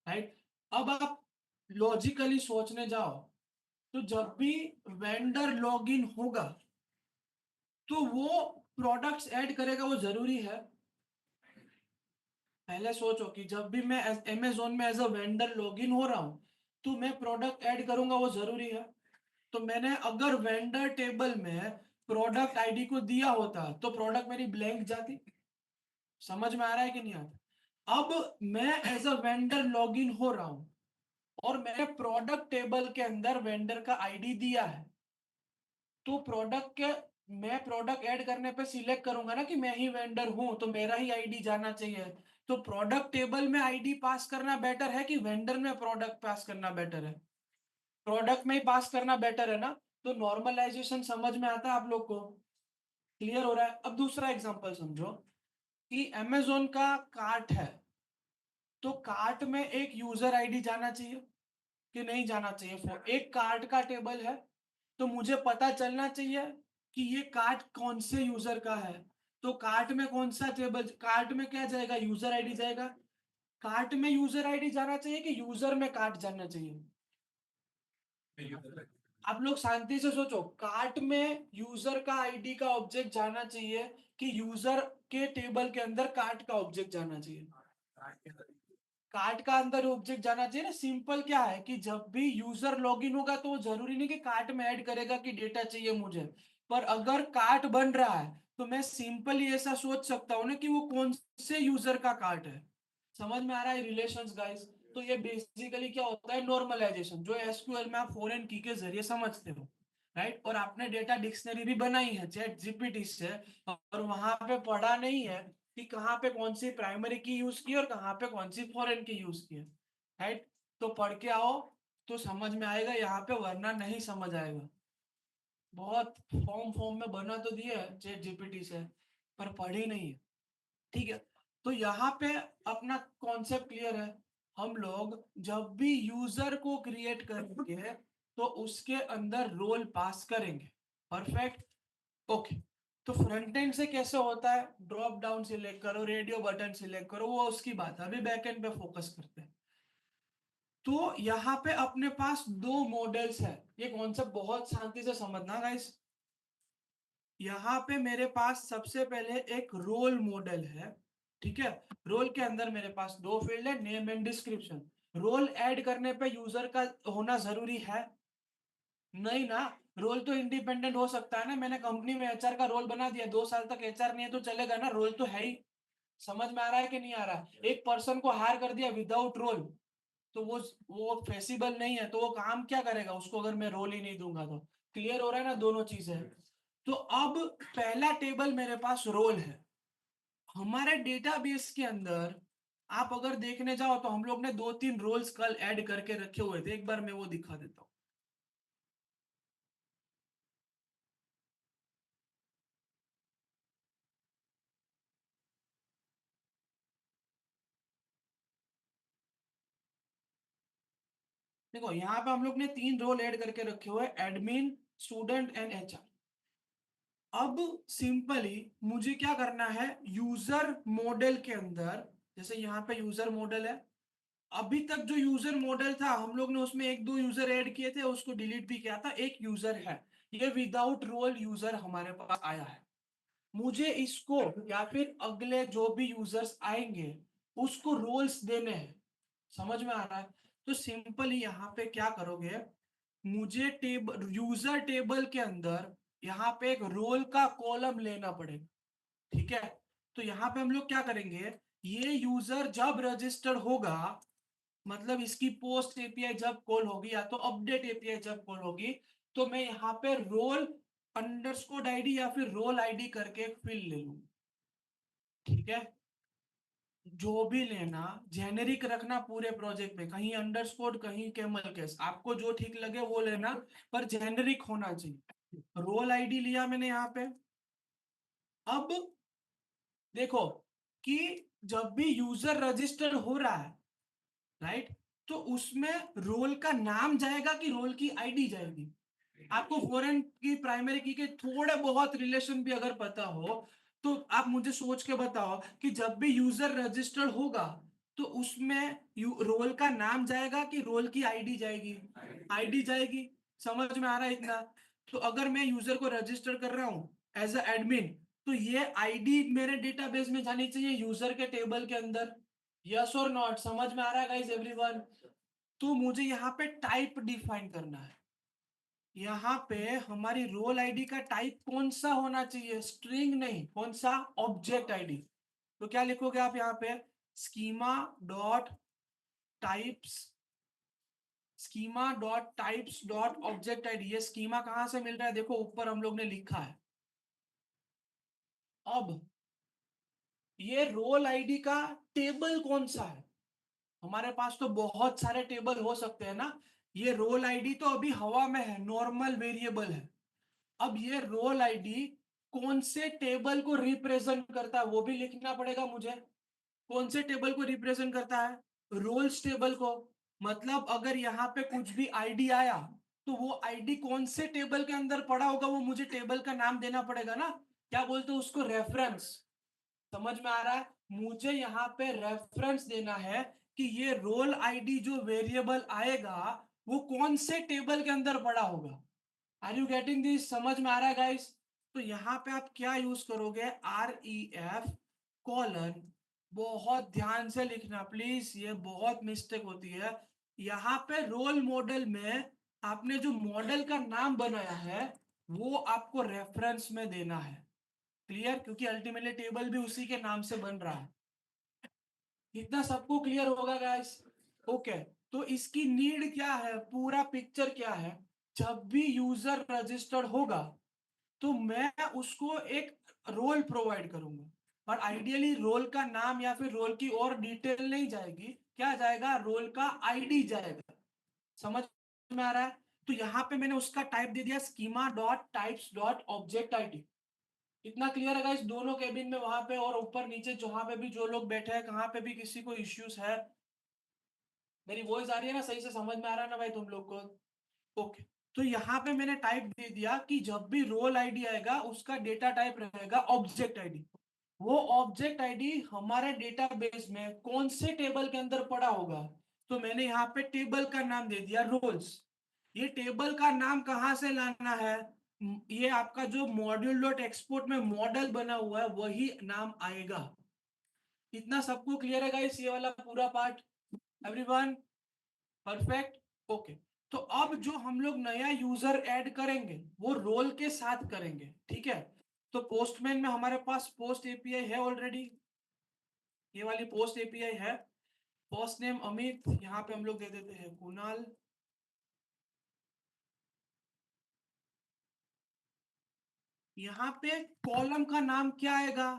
राइट। अब आप लॉजिकली सोचने जाओ, तो जब भी वेंडर लॉगिन होगा तो वो प्रोडक्ट्स ऐड करेगा, वो जरूरी है? पहले सोचो कि जब भी मैं अमेजोन में एज अ वेंडर लॉगिन हो रहा हूं, तो मैं प्रोडक्ट ऐड करूंगा, वो जरूरी है? तो मैंने अगर वेंडर टेबल में प्रोडक्ट आईडी को दिया होता तो प्रोडक्ट मेरी ब्लैंक जाती। समझ में आ रहा है कि नहीं आता? अब मैं एज अ वेंडर लॉगिन हो रहा हूं और मैंने प्रोडक्ट टेबल के अंदर वेंडर का आईडी दिया है, तो प्रोडक्ट के मैं प्रोडक्ट ऐड करने पे सिलेक्ट करूंगा ना कि मैं ही वेंडर हूं, तो मेरा ही आईडी जाना चाहिए। तो प्रोडक्ट टेबल में आईडी पास करना बेटर है कि वेंडर में प्रोडक्ट पास करना बेटर है? प्रोडक्ट में ही पास करना बेटर है ना? तो नॉर्मलाइजेशन समझ में आता है आप लोग को? क्लियर हो रहा है? अब दूसरा एग्जांपल समझो कि अमेजोन का कार्ट है, तो कार्ट में एक यूजर आईडी जाना चाहिए कि नहीं जाना चाहिए? एक कार्ट का टेबल है, तो मुझे पता चलना चाहिए कि ये कार्ट कौन से यूजर का है। तो कार्ट में कौन सा टेबल, कार्ट में क्या जाएगा, यूजर आईडी जाएगा। कार्ट में यूजर आईडी जाना चाहिए कि यूजर में कार्ट जाना चाहिए? आप लोग शांति से सोचो, कार्ट में यूजर का आईडी का ऑब्जेक्ट जाना चाहिए कि यूजर के टेबल के अंदर कार्ट का ऑब्जेक्ट जाना चाहिए? कार्ट का अंदर ऑब्जेक्ट जाना चाहिए ना। सिंपल क्या है कि जब भी यूजर लॉगिन होगा तो वो जरूरी नहीं कि कार्ट में ऐड करेगा कि डेटा चाहिए मुझे, पर अगर कार्ट बन रहा है तो मैं सिंपली ऐसा सोच सकता हूँ ना कि वो कौन से यूजर का कार्ट है। समझ में आ रहा है रिलेशंस गाइस? तो ये बेसिकली क्या होता है, नॉर्मलाइजेशन, जो एसक्यूएल में आप फॉरेन की के जरिए समझते हो। राइट, और आपने डेटा डिक्शनरी भी बनाई है चैट जीपीटी से, और वहां पे पढ़ा नहीं है कि कहाँ पे कौन सी प्राइमरी की यूज की और कहाँ पे कौन सी फॉरेन की यूज की है। राइट, तो पढ़ के आओ तो समझ में आएगा यहाँ पे, वरना नहीं समझ आएगा। बहुत फॉर्म फॉर्म में बना तो दिया है चैट जीपीटी से, पर पढ़ी नहीं है। ठीक है, तो यहाँ पे अपना कॉन्सेप्ट क्लियर है। हम लोग जब भी यूजर को क्रिएट करेंगे तो उसके अंदर रोल पास करेंगे। परफेक्ट। ओके, तो फ्रंट एंड से कैसे होता है, ड्रॉप डाउन सिलेक्ट करो, रेडियो बटन सिलेक्ट करो, वो उसकी बात है, अभी बैक एंड पे फोकस करते हैं। तो यहाँ पे अपने पास दो मॉडल्स है, ये कॉन्सेप्ट बहुत शांति से समझना गाइस। यहाँ पे मेरे पास सबसे पहले एक रोल मॉडल है। ठीक है, रोल के अंदर मेरे पास दो फील्ड है, name and description. Role add करने पे यूजर का होना जरूरी है? नहीं ना, रोल तो इंडिपेंडेंट हो सकता है ना। मैंने कंपनी में एचआर का रोल बना दिया, 2 साल तक एचआर नहीं है तो चलेगा ना, रोल तो है ही। समझ में आ रहा है कि नहीं आ रहा? एक पर्सन को हायर कर दिया विदाउट रोल, तो वो फेसिबल नहीं है, तो वो काम क्या करेगा उसको अगर मैं रोल ही नहीं दूंगा तो? क्लियर हो रहा है ना दोनों चीजें? तो अब पहला टेबल मेरे पास रोल है। हमारे डेटाबेस के अंदर आप अगर देखने जाओ तो हम लोग ने 2-3 रोल्स कल ऐड करके रखे हुए थे, एक बार मैं वो दिखा देता हूँ। देखो यहाँ पे हम लोग ने 3 रोल ऐड करके रखे हुए, एडमिन, स्टूडेंट एंड एचआर। अब सिंपली मुझे क्या करना है, यूजर मॉडल के अंदर, जैसे यहाँ पे यूजर मॉडल है, अभी तक जो यूजर मॉडल था हम लोग ने उसमें 1-2 यूजर ऐड किए थे, उसको डिलीट भी किया था। एक यूजर है, ये विदाउट रोल यूजर हमारे पास आया है। मुझे इसको या फिर अगले जो भी यूजर्स आएंगे उसको रोल्स देने हैं। समझ में आ रहा है? तो सिंपली यहाँ पे क्या करोगे, मुझे टेबल, यूजर टेबल के अंदर यहाँ पे एक रोल का कॉलम लेना पड़ेगा। ठीक है, तो यहाँ पे हम लोग क्या करेंगे, ये यूजर जब रजिस्टर्ड होगा मतलब इसकी पोस्ट एपीआई जब कॉल होगी या तो अपडेट एपीआई जब कॉल होगी, तो मैं यहाँ पे रोल अंडरस्कोर आईडी या फिर रोल आईडी करके एक फील्ड ले लूँ। ठीक है, जो भी लेना जेनेरिक रखना पूरे प्रोजेक्ट में, कहीं अंडरस्कोर कहीं कैमल केस, आपको जो ठीक लगे वो लेना, पर जेनेरिक होना चाहिए। रोल आईडी लिया मैंने यहाँ पे। अब देखो कि जब भी यूजर रजिस्टर हो रहा है, राइट, तो उसमें रोल का नाम जाएगा कि रोल की आईडी जाएगी। आपको फॉरेन की प्राइमरी की के थोड़े बहुत रिलेशन भी अगर पता हो, तो आप मुझे सोच के बताओ कि जब भी यूजर रजिस्टर्ड होगा तो उसमें रोल का नाम जाएगा कि रोल की आईडी जाएगी? आईडी जाएगी। समझ में आ रहा है इतना? तो अगर मैं यूजर को रजिस्टर कर रहा हूं एज अ एडमिन, तो ये आईडी मेरे डेटाबेस में जानी चाहिए यूजर के टेबल के अंदर। यस और नॉट? समझ में आ रहा है गाइस एवरीवन? तो मुझे यहाँ पे टाइप डिफाइन करना है। यहाँ पे हमारी रोल आईडी का टाइप कौन सा होना चाहिए? स्ट्रिंग नहीं, कौन सा? Object ID. तो क्या लिखोगे आप यहाँ पे? Schema dot types, schema dot types dot object ID. ये स्कीमा कहां से मिल रहा है? देखो ऊपर हम लोग ने लिखा है। अब ये रोल आईडी का टेबल कौन सा है? हमारे पास तो बहुत सारे टेबल हो सकते हैं ना। ये रोल आईडी तो अभी हवा में है, नॉर्मल वेरिएबल है। अब ये रोल आईडी कौन से टेबल को रिप्रेजेंट करता है वो भी लिखना पड़ेगा मुझे। कौन से टेबल को रिप्रेजेंट करता है? रोल्स टेबल को। मतलब अगर यहाँ पे कुछ भी आईडी आया तो वो आईडी कौन से टेबल के अंदर पड़ा होगा वो मुझे टेबल का नाम देना पड़ेगा ना। क्या बोलते हैं उसको? रेफरेंस। समझ में आ रहा है? मुझे यहाँ पे रेफरेंस देना है कि ये रोल आईडी जो वेरिएबल आएगा वो कौन से टेबल के अंदर पड़ा होगा। Are you getting this? समझ में आ रहा है गाइस? तो यहाँ पे आप क्या यूज करोगे? REF colon. बहुत ध्यान से लिखना प्लीज, ये बहुत मिस्टेक होती है। यहाँ पे रोल मॉडल में आपने जो मॉडल का नाम बनाया है वो आपको रेफरेंस में देना है। क्लियर? क्योंकि अल्टीमेटली टेबल भी उसी के नाम से बन रहा है। इतना सबको क्लियर होगा गाइस? ओके। तो इसकी नीड क्या है, पूरा पिक्चर क्या है? जब भी यूजर रजिस्टर्ड होगा तो मैं उसको एक रोल प्रोवाइड करूंगा, और आइडियली रोल का नाम या फिर रोल की और डिटेल नहीं जाएगी। क्या जाएगा? रोल का आईडी जाएगा। समझ में आ रहा है? तो यहाँ पे मैंने उसका टाइप दे दिया schema dot types dot object ID. इतना क्लियर है गाइस? दोनों केबिन में वहां पे और ऊपर नीचे जहां पे भी जो लोग बैठे हैं, कहाँ पे भी किसी को इश्यूज है? मेरी वॉइस आ रही है ना? सही से समझ में आ रहा है ना भाई तुम लोग को? ओके। तो यहाँ पे मैंने टाइप दे दिया कि जब भी रोल आईडी आएगा उसका डेटा टाइप रहेगा ऑब्जेक्ट आईडी। वो ऑब्जेक्ट आईडी हमारे डेटाबेस में कौन से टेबल के अंदर पड़ा होगा? तो मैंने यहाँ पे टेबल का नाम दे दिया रोल्स। ये टेबल का नाम कहाँ से लाना है? ये आपका जो मॉड्यूल डॉट एक्सपोर्ट में मॉडल बना हुआ है वही नाम आएगा। इतना सबको क्लियर है गाइस? ये वाला पूरा पार्ट एवरीवन? परफेक्ट। ओके। तो अब जो हम लोग नया यूजर ऐड करेंगे वो रोल के साथ करेंगे। ठीक है? तो पोस्टमैन में हमारे पास पोस्ट एपीआई है ऑलरेडी। ये वाली पोस्ट एपीआई है। फर्स्ट नेम अमित, यहाँ पे हम लोग दे देते हैं कुणाल। यहाँ पे कॉलम का नाम क्या आएगा?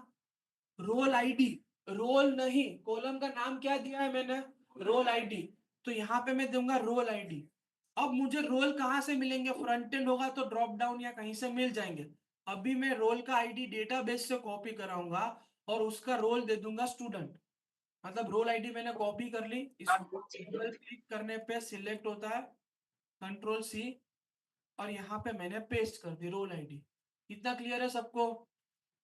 Role ID. रोल नहीं, कॉलम का नाम क्या दिया है मैंने? Role ID. तो यहाँ पे मैं दूंगा रोल आईडी। अब मुझे रोल कहाँ से मिलेंगे? फ्रंट एंड होगा तो ड्रॉप डाउन या कहीं से मिल जाएंगे। अभी मैं रोल का आईडी डेटाबेस से कॉपी कराऊंगा और उसका रोल दे दूंगा स्टूडेंट। मतलब रोल आईडी मैंने कॉपी कर ली, इसको क्लिक करने पे सिलेक्ट होता है, कंट्रोल C, और यहाँ पे मैंने पेस्ट कर दी रोल आईडी। इतना क्लियर है सबको?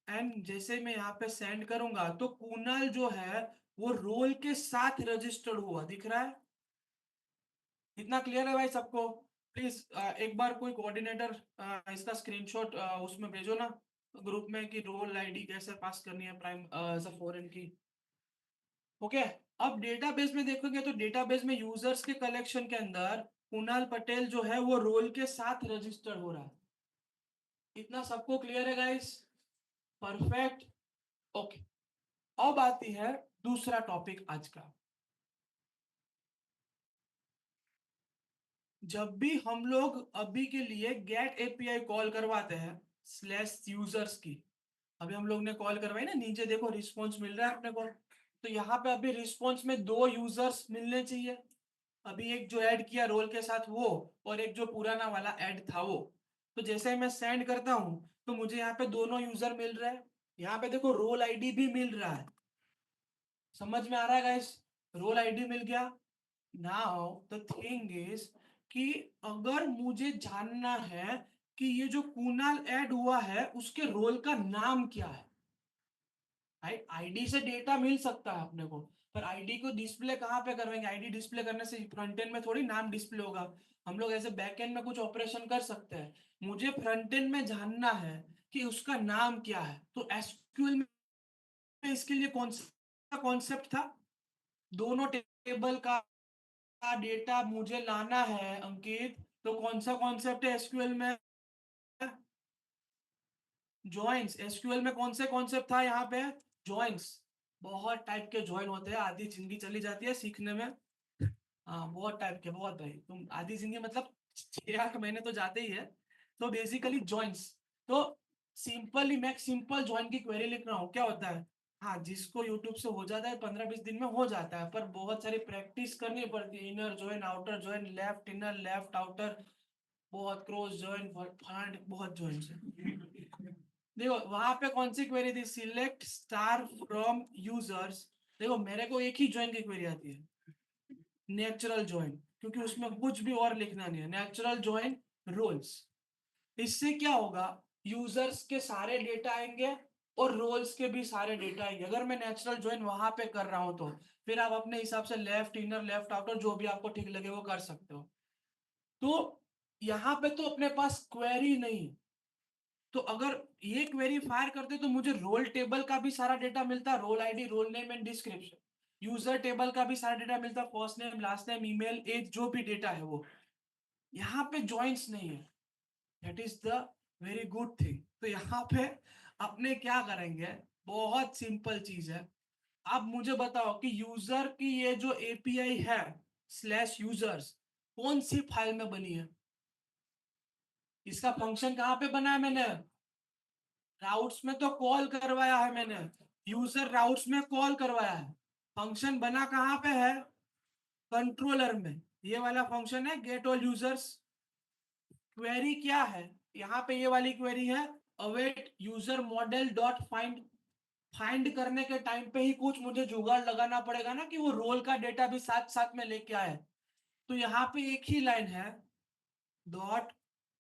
एंड जैसे मैं यहाँ पे सेंड करूंगा तो कुणाल जो है वो रोल के साथ रजिस्टर्ड हुआ दिख रहा है। इतना क्लियर है भाई सबको? प्लीज एक बार कोई कोऑर्डिनेटर इसका स्क्रीनशॉट उसमें भेजो ना ग्रुप में कि रोल आईडी कैसे पास करनी है प्राइम एज अ फॉरेन की। ओके। अब डेटाबेस में देखोगे तो डेटाबेस में यूजर्स के कलेक्शन के अंदर कुणाल पटेल जो है वो रोल के साथ रजिस्टर्ड हो रहा है। इतना सबको क्लियर है गाइस? परफेक्ट। ओके। अब आती है दूसरा टॉपिक आज का। जब भी हम लोग अभी के लिए गेट एपीआई कॉल करवाते हैं स्लैश यूजर्स की, अभी हम लोग ने कॉल करवाई ना, नीचे देखो रिस्पॉन्स मिल रहा है अपने को। तो यहाँ पे अभी रिस्पॉन्स में 2 यूजर्स मिलने चाहिए। अभी एक जो ऐड किया रोल के साथ वो, और एक जो पुराना वाला ऐड था वो। तो जैसे ही मैं सेंड करता हूँ तो मुझे यहाँ पे दोनों यूजर मिल रहे हैं। यहाँ पे देखो रोल आईडी भी मिल रहा है। समझ में आ रहा है गाइस? रोल आईडी मिल गया। नाउ द थिंग इज कि अगर मुझे जानना है कि ये जो कुणाल ऐड हुआ है उसके रोल का नाम क्या है। आईडी से डेटा मिल सकता है अपने को, पर आईडी को डिस्प्ले कहाँ पे करवाएंगे? आईडी डिस्प्ले करने से फ्रंट एंड में थोड़ी नाम डिस्प्ले होगा। हम लोग ऐसे बैक एंड में कुछ ऑपरेशन कर सकते हैं। मुझे फ्रंट एंड में जानना है कि उसका नाम क्या है। तो एसक्यूएल में इसके लिए कौन सा कॉन्सेप्ट था? दोनों टेबल का डेटा मुझे लाना है अंकित। तो कौन सा कॉन्सेप्ट है एसक्यूएल में? जॉइंस। एसक्यूएल में कौन से कॉन्सेप्ट था यहाँ पे? जॉइंस। बहुत टाइप के जॉइन होते हैं, आधी जिंदगी चली जाती है सीखने में। हाँ बहुत टाइप के, बहुत भाई, तुम आधी जिंदगी मतलब 6-8 महीने तो जाते ही है। तो बेसिकली जॉइंस। तो सिंपली मैं सिंपल जॉइन की क्वेरी लिख रहा हूँ, क्या होता है? हाँ, जिसको यूट्यूब से हो जाता है 15-20 दिन में हो जाता है, पर बहुत सारी प्रैक्टिस करनी पड़ती है। Inner join, outer join, left inner, left outer, बहुत क्रॉस जॉइन, फाइंड, बहुत जॉइन है। देखो वहां पे कौन सी क्वेरी थी? Select star from users. देखो मेरे को एक ही ज्वाइन की क्वेरी आती है, नेचुरल ज्वाइन, क्योंकि उसमें कुछ भी और लिखना नहीं है। Natural join roles. इससे क्या होगा? यूजर्स के सारे डेटा आएंगे और रोल्स के भी सारे डेटा आएंगे। अगर मैं नेचुरल ज्वाइन वहां पे कर रहा हूं तो फिर आप अपने हिसाब से लेफ्ट इनर, लेफ्ट आउटर, जो भी आपको ठीक लगे वो कर सकते हो। तो यहाँ पे तो अपने पास क्वेरी नहीं। तो अगर ये क्वेरी फायर करते तो मुझे रोल टेबल का भी सारा डेटा मिलता, role ID, role name and description. User table का भी सारा डेटा मिलता, first name, last name, email, age, जो भी डेटा है वो। यहाँ पे जॉइंट्स नहीं है। That is the very good thing. तो यहाँ पे अपने क्या करेंगे? बहुत सिंपल चीज है। आप मुझे बताओ कि यूजर की ये जो एपीआई है स्लैश यूजर्स, कौन सी फाइल में बनी है? इसका फंक्शन कहाँ पे बना है मैंने? राउट्स में तो कॉल करवाया है मैंने। यूजर राउट्स में कॉल करवाया है। फंक्शन बना कहाँ पे है? कंट्रोलर में। ये वाला फंक्शन है गेट ऑल यूजर्स। क्वेरी क्या है? यहाँ पे ये वाली क्वेरी है, await user model dot find. Find करने के टाइम पे ही कुछ मुझे जुगाड़ लगाना पड़ेगा ना, कि वो रोल का डेटा भी साथ साथ में लेके आए। तो यहाँ पे एक ही लाइन है, डॉट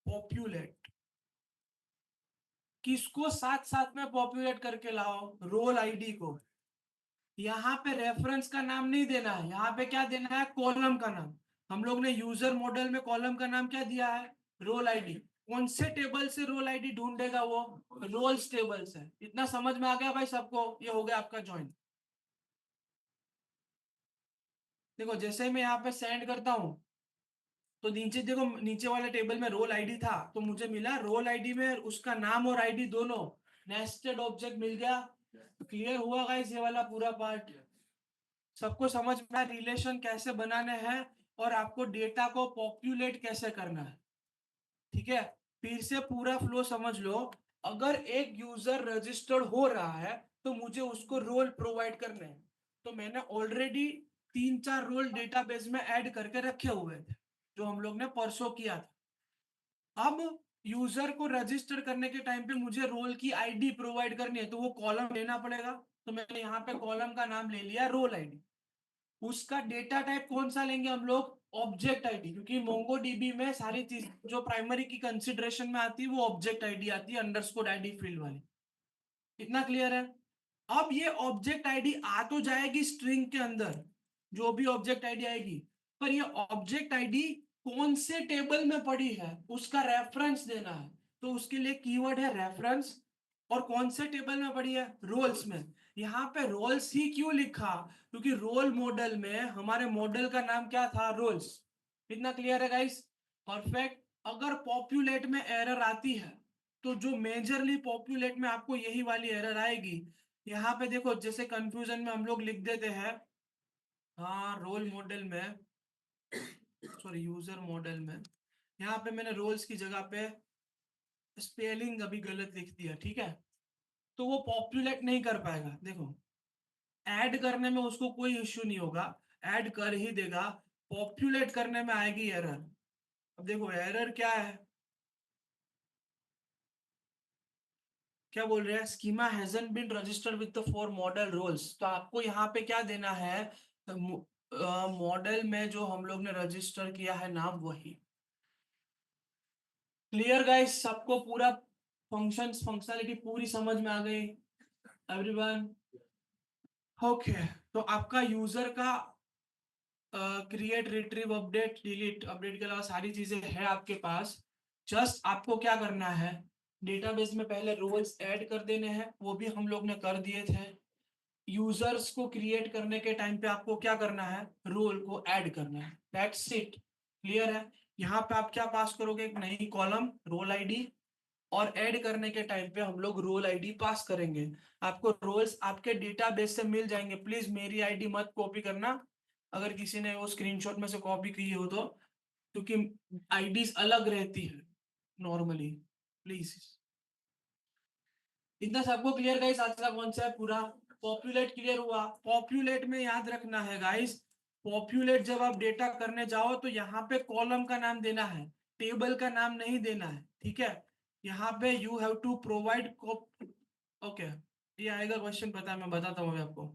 पॉपुलेट। किसको साथ साथ में पॉपुलेट करके लाओ? रोल आईडी को। यहाँ पे रेफरेंस का नाम नहीं देना है, यहाँ पे क्या देना है? कॉलम का नाम। हम लोग ने यूजर मॉडल में कॉलम का नाम क्या दिया है? Role ID. कौन से टेबल से रोल आईडी ढूंढेगा वो? रोल्स टेबल से। इतना समझ में आ गया भाई सबको? ये हो गया आपका ज्वाइन। देखो जैसे ही मैं यहाँ पे सेंड करता हूँ तो नीचे देखो, नीचे वाले टेबल में रोल आईडी था तो मुझे मिला रोल आईडी में उसका नाम और आईडी दोनों नेस्टेड ऑब्जेक्ट मिल गया। क्लियर हुआ गाइस ये वाला पूरा पार्ट? सबको समझ में रिलेशन कैसे बनाने हैं और आपको डेटा को पॉपुलेट कैसे करना है? ठीक है, फिर से पूरा फ्लो समझ लो। अगर एक यूजर रजिस्टर्ड हो रहा है तो मुझे उसको रोल प्रोवाइड करने हैं। तो मैंने ऑलरेडी 3-4 रोल डेटाबेस में ऐड करके रखे हुए थे, जो हम लोग ने परसों किया था। अब यूजर को रजिस्टर करने के टाइम पे मुझे रोल की आईडी प्रोवाइड करनी है, तो वो कॉलम लेना पड़ेगा। तो मैंने यहाँ पे कॉलम का नाम ले लिया रोल आईडी। उसका डेटा टाइप कौन सा लेंगे हम लोग? ऑब्जेक्ट आईडी, क्योंकि मोंगोडीबी में सारी चीज जो प्राइमरी की कंसिडरेशन में आती है वो ऑब्जेक्ट आईडी आती है, अंडरस्कोर आईडी फील्ड वाली। इतना क्लियर है? अब ये ऑब्जेक्ट आईडी आ तो जाएगी स्ट्रिंग के अंदर, जो भी ऑब्जेक्ट आईडी आएगी, पर ये ऑब्जेक्ट आईडी कौन से टेबल में पड़ी है उसका रेफरेंस देना है। तो उसके लिए कीवर्ड है रेफरेंस। और कौन से टेबल में पड़ी है? रोल्स में। यहाँ पे रोल्स ही क्यों लिखा? क्योंकि रोल मॉडल में हमारे मॉडल का नाम क्या था? रोल्स। इतना क्लियर है गाइस? परफेक्ट। अगर पॉपुलेट में एरर आती है तो जो मेजरली पॉपुलेट में आपको यही वाली एरर आएगी। यहाँ पे देखो, जैसे कंफ्यूजन में हम लोग लिख देते हैं, हाँ रोल मॉडल में सॉरी यूजर मॉडल में यहाँ पे मैंने रोल्स की जगह पे स्पेलिंग अभी गलत लिख दिया, ठीक है, तो वो पॉपुलेट नहीं कर पाएगा। देखो ऐड करने में उसको कोई इश्यू नहीं होगा, ऐड कर ही देगा, पॉपुलेट करने में आएगी एरर। अब देखो एरर क्या है, क्या बोल रहे हैं, schema hasn't been registered with the for model roles. तो आपको यहाँ पे क्या देना है, मॉडल में जो हम लोग ने रजिस्टर किया है नाम वही। क्लियर गाइस, सबको पूरा फंक्शंस फंक्शनैलिटी पूरी समझ में आ गई एवरीवन? ओके, तो आपका यूजर का create retrieve update delete update के अलावा सारी चीजें है आपके पास। जस्ट आपको क्या करना है, डेटाबेस में पहले रोल्स ऐड कर देने हैं, वो भी हम लोग ने कर दिए थे। यूजर्स को क्रिएट करने के टाइम पे आपको क्या करना है, रोल को ऐड करना है, दैट्स इट। क्लियर है? यहाँ पे आप क्या पास करोगे, एक नई कॉलम रोल आईडी, और ऐड करने के टाइम पे हम लोग रोल आईडी पास करेंगे। आपको रोल्स आपके डेटाबेस से मिल जाएंगे, प्लीज मेरी आईडी मत कॉपी करना अगर किसी ने वो स्क्रीनशॉट में से कॉपी की हो तो, क्योंकि आईडीज अलग रहती है नॉर्मली। प्लीज, इतना सबको क्लियर गाइस? आज का कॉन्सेप्ट पूरा पॉपुलेट क्लियर हुआ? पॉपुलेट में याद रखना है गाइस, पॉपुलेट जब आप डेटा करने जाओ तो यहाँ पे कॉलम का नाम देना है, टेबल का नाम नहीं देना है, ठीक है? यहाँ पे you have to provide. Okay, ये आएगा क्वेश्चन, पता है, मैं बताता हूँ अभी आपको।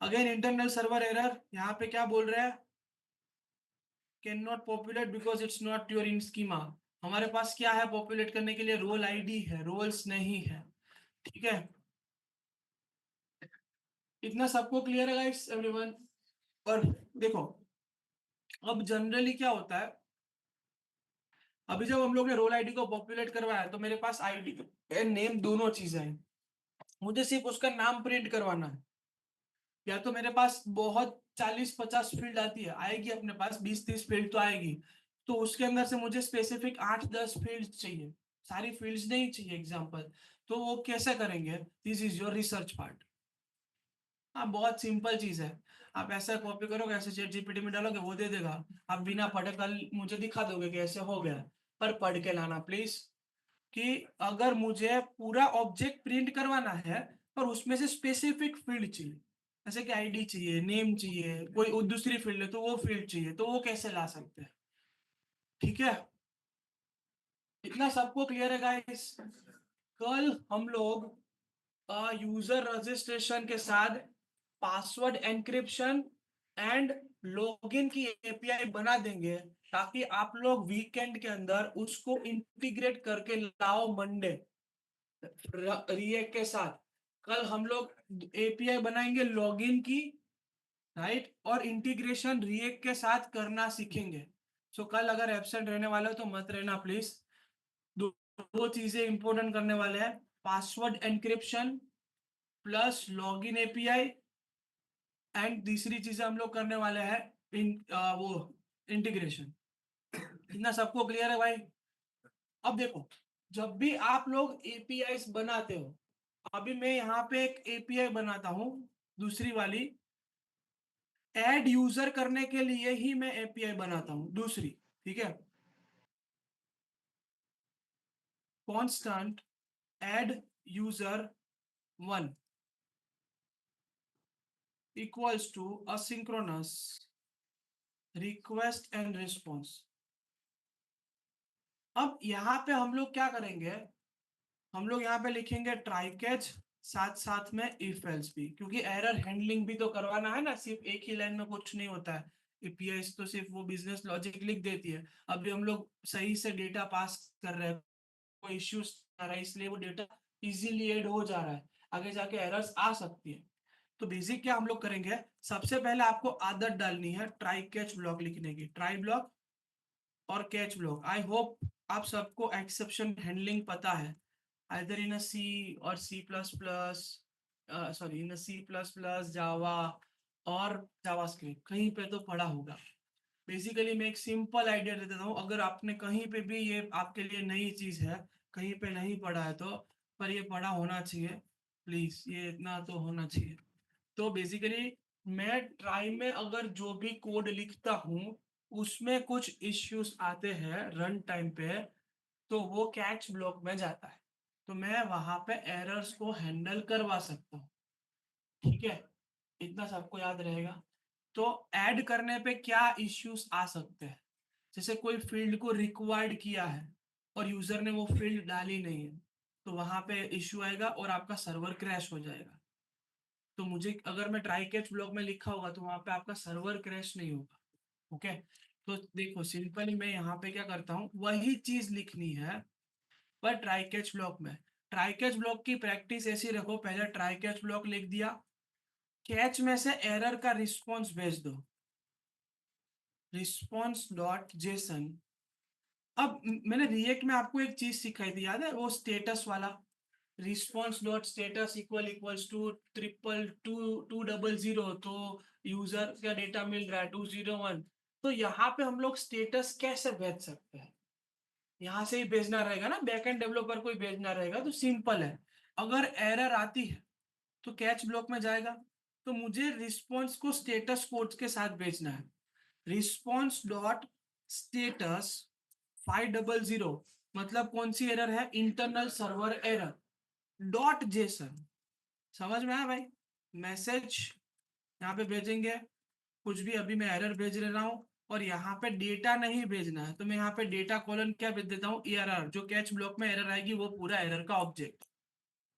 अगेन इंटरनल सर्वर एरर, यहाँ पे क्या बोल रहा है, can not populate because it's not your in schema. हमारे पास क्या है पॉपुलेट करने के लिए, रोल आईडी है, रोल्स नहीं है, ठीक है? इतना सबको क्लियर है गाइस एवरीवन? और देखो अब जनरली क्या होता है, अभी जब हम लोग ने रोल आईडी को पॉपुलेट करवाया तो मेरे पास आईडी एंड नेम दोनों चीजें हैं, मुझे सिर्फ उसका नाम प्रिंट करवाना है। या तो मेरे पास बहुत 40-50 फील्ड आती है, आएगी अपने पास 20-30 फील्ड तो आएगी, तो उसके अंदर से मुझे स्पेसिफिक 8-10 फील्ड चाहिए, सारी फील्ड्स नहीं चाहिए एग्जाम्पल। तो वो कैसे करेंगे, this is your research part. हाँ, बहुत सिंपल चीज है, आप ऐसा कॉपी करोगे, ऐसे चैट जीपीटी में डालोगे, वो दे देगा। आप बिना पढ़े कल मुझे दिखा दोगे कि ऐसे हो गया, पर पढ़ के लाना प्लीज। कि अगर मुझे पूरा ऑब्जेक्ट प्रिंट करवाना है पर उसमें से स्पेसिफिक फील्ड चाहिए, जैसे कि आईडी चाहिए, नेम चाहिए, कोई दूसरी फील्ड है तो वो फील्ड चाहिए, तो वो कैसे ला सकते हैं? ठीक है, इतना सबको क्लियर है गाइस? कल हम लोग यूजर रजिस्ट्रेशन के साथ पासवर्ड एनक्रिप्शन एंड लॉगिन की एपीआई बना देंगे, ताकि आप लोग वीकेंड के अंदर उसको इंटीग्रेट करके लाओ मंडे रिएक्ट के साथ। कल हम लोग एपीआई बनाएंगे लॉगिन की, राइट, और इंटीग्रेशन रिएक्ट के साथ करना सीखेंगे। सो कल अगर एब्सेंट रहने वाले हो तो मत रहना प्लीज। दो, दो चीजें इंपॉर्टेंट करने वाले हैं, password encryption plus login API, and तीसरी चीज हम लोग करने वाले हैं वो इंटीग्रेशन। इतना सबको क्लियर है भाई? अब देखो, जब भी आप लोग एपीआई बनाते हो, अभी मैं यहाँ पे एक एपीआई बनाता हूँ दूसरी वाली, ऐड यूजर करने के लिए ही मैं एपीआई बनाता हूँ दूसरी, ठीक है? Constant add user 1 equals to asynchronous request and response. अब यहाँ पे हम लोग क्या करेंगे, हम लोग यहाँ पे लिखेंगे ट्राई कैच, साथ साथ में इफ एल्स भी, क्योंकि एरर हैंडलिंग भी तो करवाना है ना, सिर्फ एक ही लाइन में कुछ नहीं होता है। एपीआई तो सिर्फ वो बिजनेस लॉजिक लिख देती है, अभी हम लोग सही से डेटा पास कर रहे हैं, कोई इश्यूज आ रहा है, इसलिए वो डेटा इजीली ऐड हो जा रहा है, आगे जाके एरर्स आ सकती है। तो बेसिक क्या हम लोग करेंगे, सबसे पहले आपको आदत डालनी है ट्राई कैच ब्लॉक लिखने की, ट्राई ब्लॉक और कैच ब्लॉक। आई होप आप सबको एक्सेप्शन हैंडलिंग पता है, either in a C or C++, sorry, in a C++, जावा और जावास्क्रिप्ट, कहीं पे तो पढ़ा होगा। बेसिकली मैं एक सिंपल आइडिया दे देता हूँ, अगर आपने कहीं पे भी, ये आपके लिए नई चीज है, कहीं पे नहीं पढ़ा है तो, पर ये पढ़ा होना चाहिए, प्लीज ये इतना तो होना चाहिए। तो बेसिकली मैं ट्राई में अगर जो भी कोड लिखता हूँ उसमें कुछ इश्यूज आते हैं रन टाइम पे, तो वो कैच ब्लॉक में जाता है, तो मैं वहां पे एरर्स को हैंडल करवा सकता हूँ। ठीक है, इतना सबको याद रहेगा। तो ऐड करने पे क्या इश्यूज आ सकते हैं, जैसे कोई फील्ड को रिक्वायर्ड किया है और यूजर ने वो फील्ड डाली नहीं है, तो वहां पे इश्यू आएगा और आपका सर्वर क्रैश हो जाएगा। तो मुझे अगर मैं ट्राई कैच ब्लॉक में लिखा होगा तो वहां पे आपका सर्वर क्रैश नहीं होगा। ओके, तो देखो सिंपली मैं यहाँ पे क्या करता हूँ, वही चीज लिखनी है पर ट्राई कैच ब्लॉक में। ट्राई कैच ब्लॉक की प्रैक्टिस ऐसी रखो, पहले ट्राई कैच ब्लॉक लिख दिया, कैच में से एरर का रिस्पॉन्स भेज दो, रिस्पॉन्स डॉट जेसन। अब मैंने रिएक्ट में आपको एक चीज सिखाई थी, याद है वो स्टेटस वाला, response dot status equal equals to 200 तो यूजर का डेटा मिल रहा है 201। तो यहाँ पे हम लोग स्टेटस कैसे भेज सकते हैं, यहाँ से ही भेजना रहेगा ना, बैकएंड डेवलपर को ही भेजना रहेगा, तो सिंपल है। अगर एरर आती है तो कैच ब्लॉक में जाएगा, तो मुझे रिस्पॉन्स को स्टेटस कोड के साथ भेजना है, रिस्पॉन्स डॉट स्टेटस 500, मतलब कौन सी एरर है, internal server error dot JSON. समझ में आया भाई, मैसेज यहाँ पे भेजेंगे, कुछ भी अभी मैं एरर भेज रहा हूँ, और यहाँ पे डेटा नहीं भेजना है, तो मैं यहाँ पे डेटा कॉलन क्या भेज देता हूँ, एरर, जो कैच ब्लॉक में एरर आएगी वो पूरा एरर का ऑब्जेक्ट।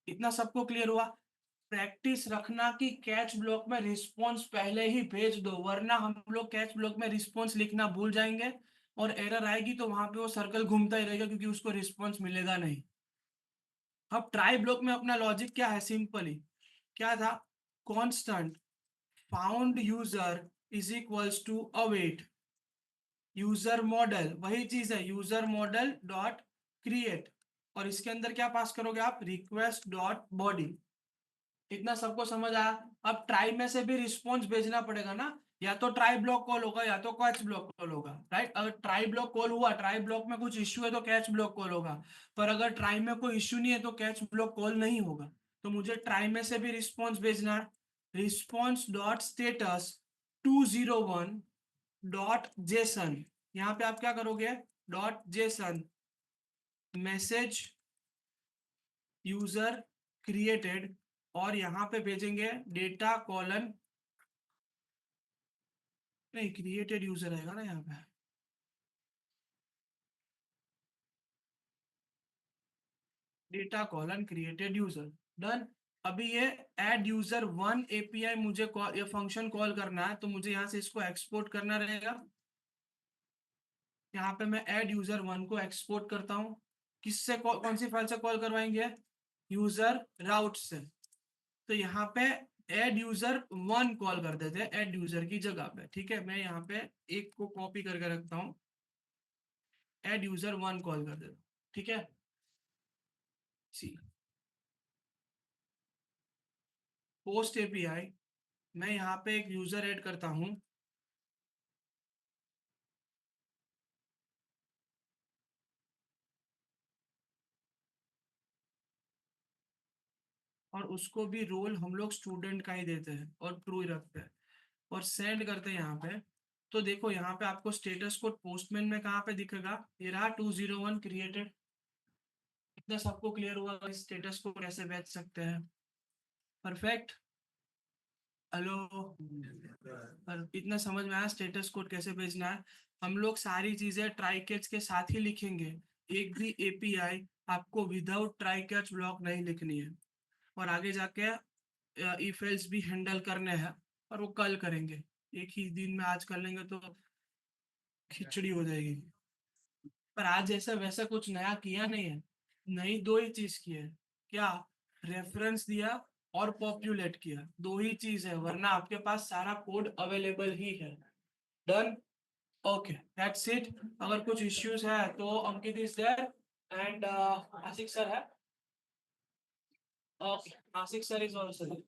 इतना सबको क्लियर हुआ। प्रैक्टिस रखना कि कैच ब्लॉक में रिस्पॉन्स पहले ही भेज दो, वरना हम लोग कैच ब्लॉक में रिस्पॉन्स लिखना भूल जाएंगे और एरर आएगी तो वहां पे वो सर्कल घूमता ही रहेगा क्योंकि उसको रिस्पॉन्स मिलेगा नहीं। अब ट्राई ब्लॉक में अपना लॉजिक क्या है, सिंपली क्या था, constant found user is equals to await user model, वही चीज है, यूजर मॉडल डॉट क्रिएट, और इसके अंदर क्या पास करोगे आप, रिक्वेस्ट डॉट बॉडी। इतना सबको समझ आया। अब ट्राई में से भी रिस्पॉन्स भेजना पड़ेगा ना, या तो ट्राई ब्लॉक कॉल होगा या तो कैच ब्लॉक कॉल होगा, राइट। अगर ट्राई ब्लॉक कॉल हुआ, ट्राई ब्लॉक में कुछ इश्यू है तो कैच ब्लॉक कॉल होगा, पर अगर ट्राई में कोई इश्यू नहीं है तो कैच ब्लॉक कॉल नहीं होगा। तो मुझे ट्राई में से भी रिस्पॉन्स भेजना है, response dot status 201 dot JSON. यहाँ पे आप क्या करोगे, dot JSON message user created, और यहाँ पे भेजेंगे डेटा कॉलन, नहीं क्रिएटेड यूजर आएगा ना यहाँ पे, data colon created user, done. अभी ये ऐड यूजर वन एपीआई मुझे ये फंक्शन कॉल करना है, तो मुझे यहाँ से इसको एक्सपोर्ट करना रहेगा। यहाँ पे मैं ऐड यूजर वन को एक्सपोर्ट करता हूँ, किससे कौन सी फाइल से कॉल करवाएंगे, यूजर राउट से। तो यहाँ पे ऐड यूजर वन कॉल कर देते हैं ऐड यूजर की जगह पे। ठीक है, मैं यहाँ पे एक को कॉपी करके रखता हूँ, ऐड यूजर वन कॉल कर देता हूँ। ठीक है, सी पोस्ट एपीआई, मैं यहाँ पे एक यूजर ऐड करता हूँ, और उसको भी रोल हम लोग स्टूडेंट का ही देते हैं और ट्रू ही रखते हैं, और सेंड करते हैं यहाँ पे। तो देखो यहाँ पे आपको स्टेटस कोड पोस्टमैन में कहाँ पे दिखेगा, ये रहा 201 क्रिएटेड। इतना सबको क्लियर हुआ इस स्टेटस को कैसे भेज सकते हैं, परफेक्ट। हेलो, पर इतना समझ में आया स्टेटस कोड कैसे भेजना है। हम लोग सारी चीजें ट्राई कैच के साथ ही लिखेंगे, एक भी एपीआई आपको विदाउट ट्राई कैच ब्लॉक नहीं लिखनी है, और आगे जाके इफ एल्स भी हैंडल करने हैं, और वो कल करेंगे, एक ही दिन में आज कर लेंगे तो खिचड़ी हो जाएगी। पर आज ऐसा वैसा कुछ नया किया नहीं है, नई दो ही चीज की है, क्या, रेफरेंस दिया और पॉपुलेट किया, दो ही चीज है, वरना आपके पास सारा कोड अवेलेबल ही है। Done, okay that's it. अगर कुछ इश्यूज है तो Ankit is there, and Ashiq sir है, okay Ashiq sir is also there.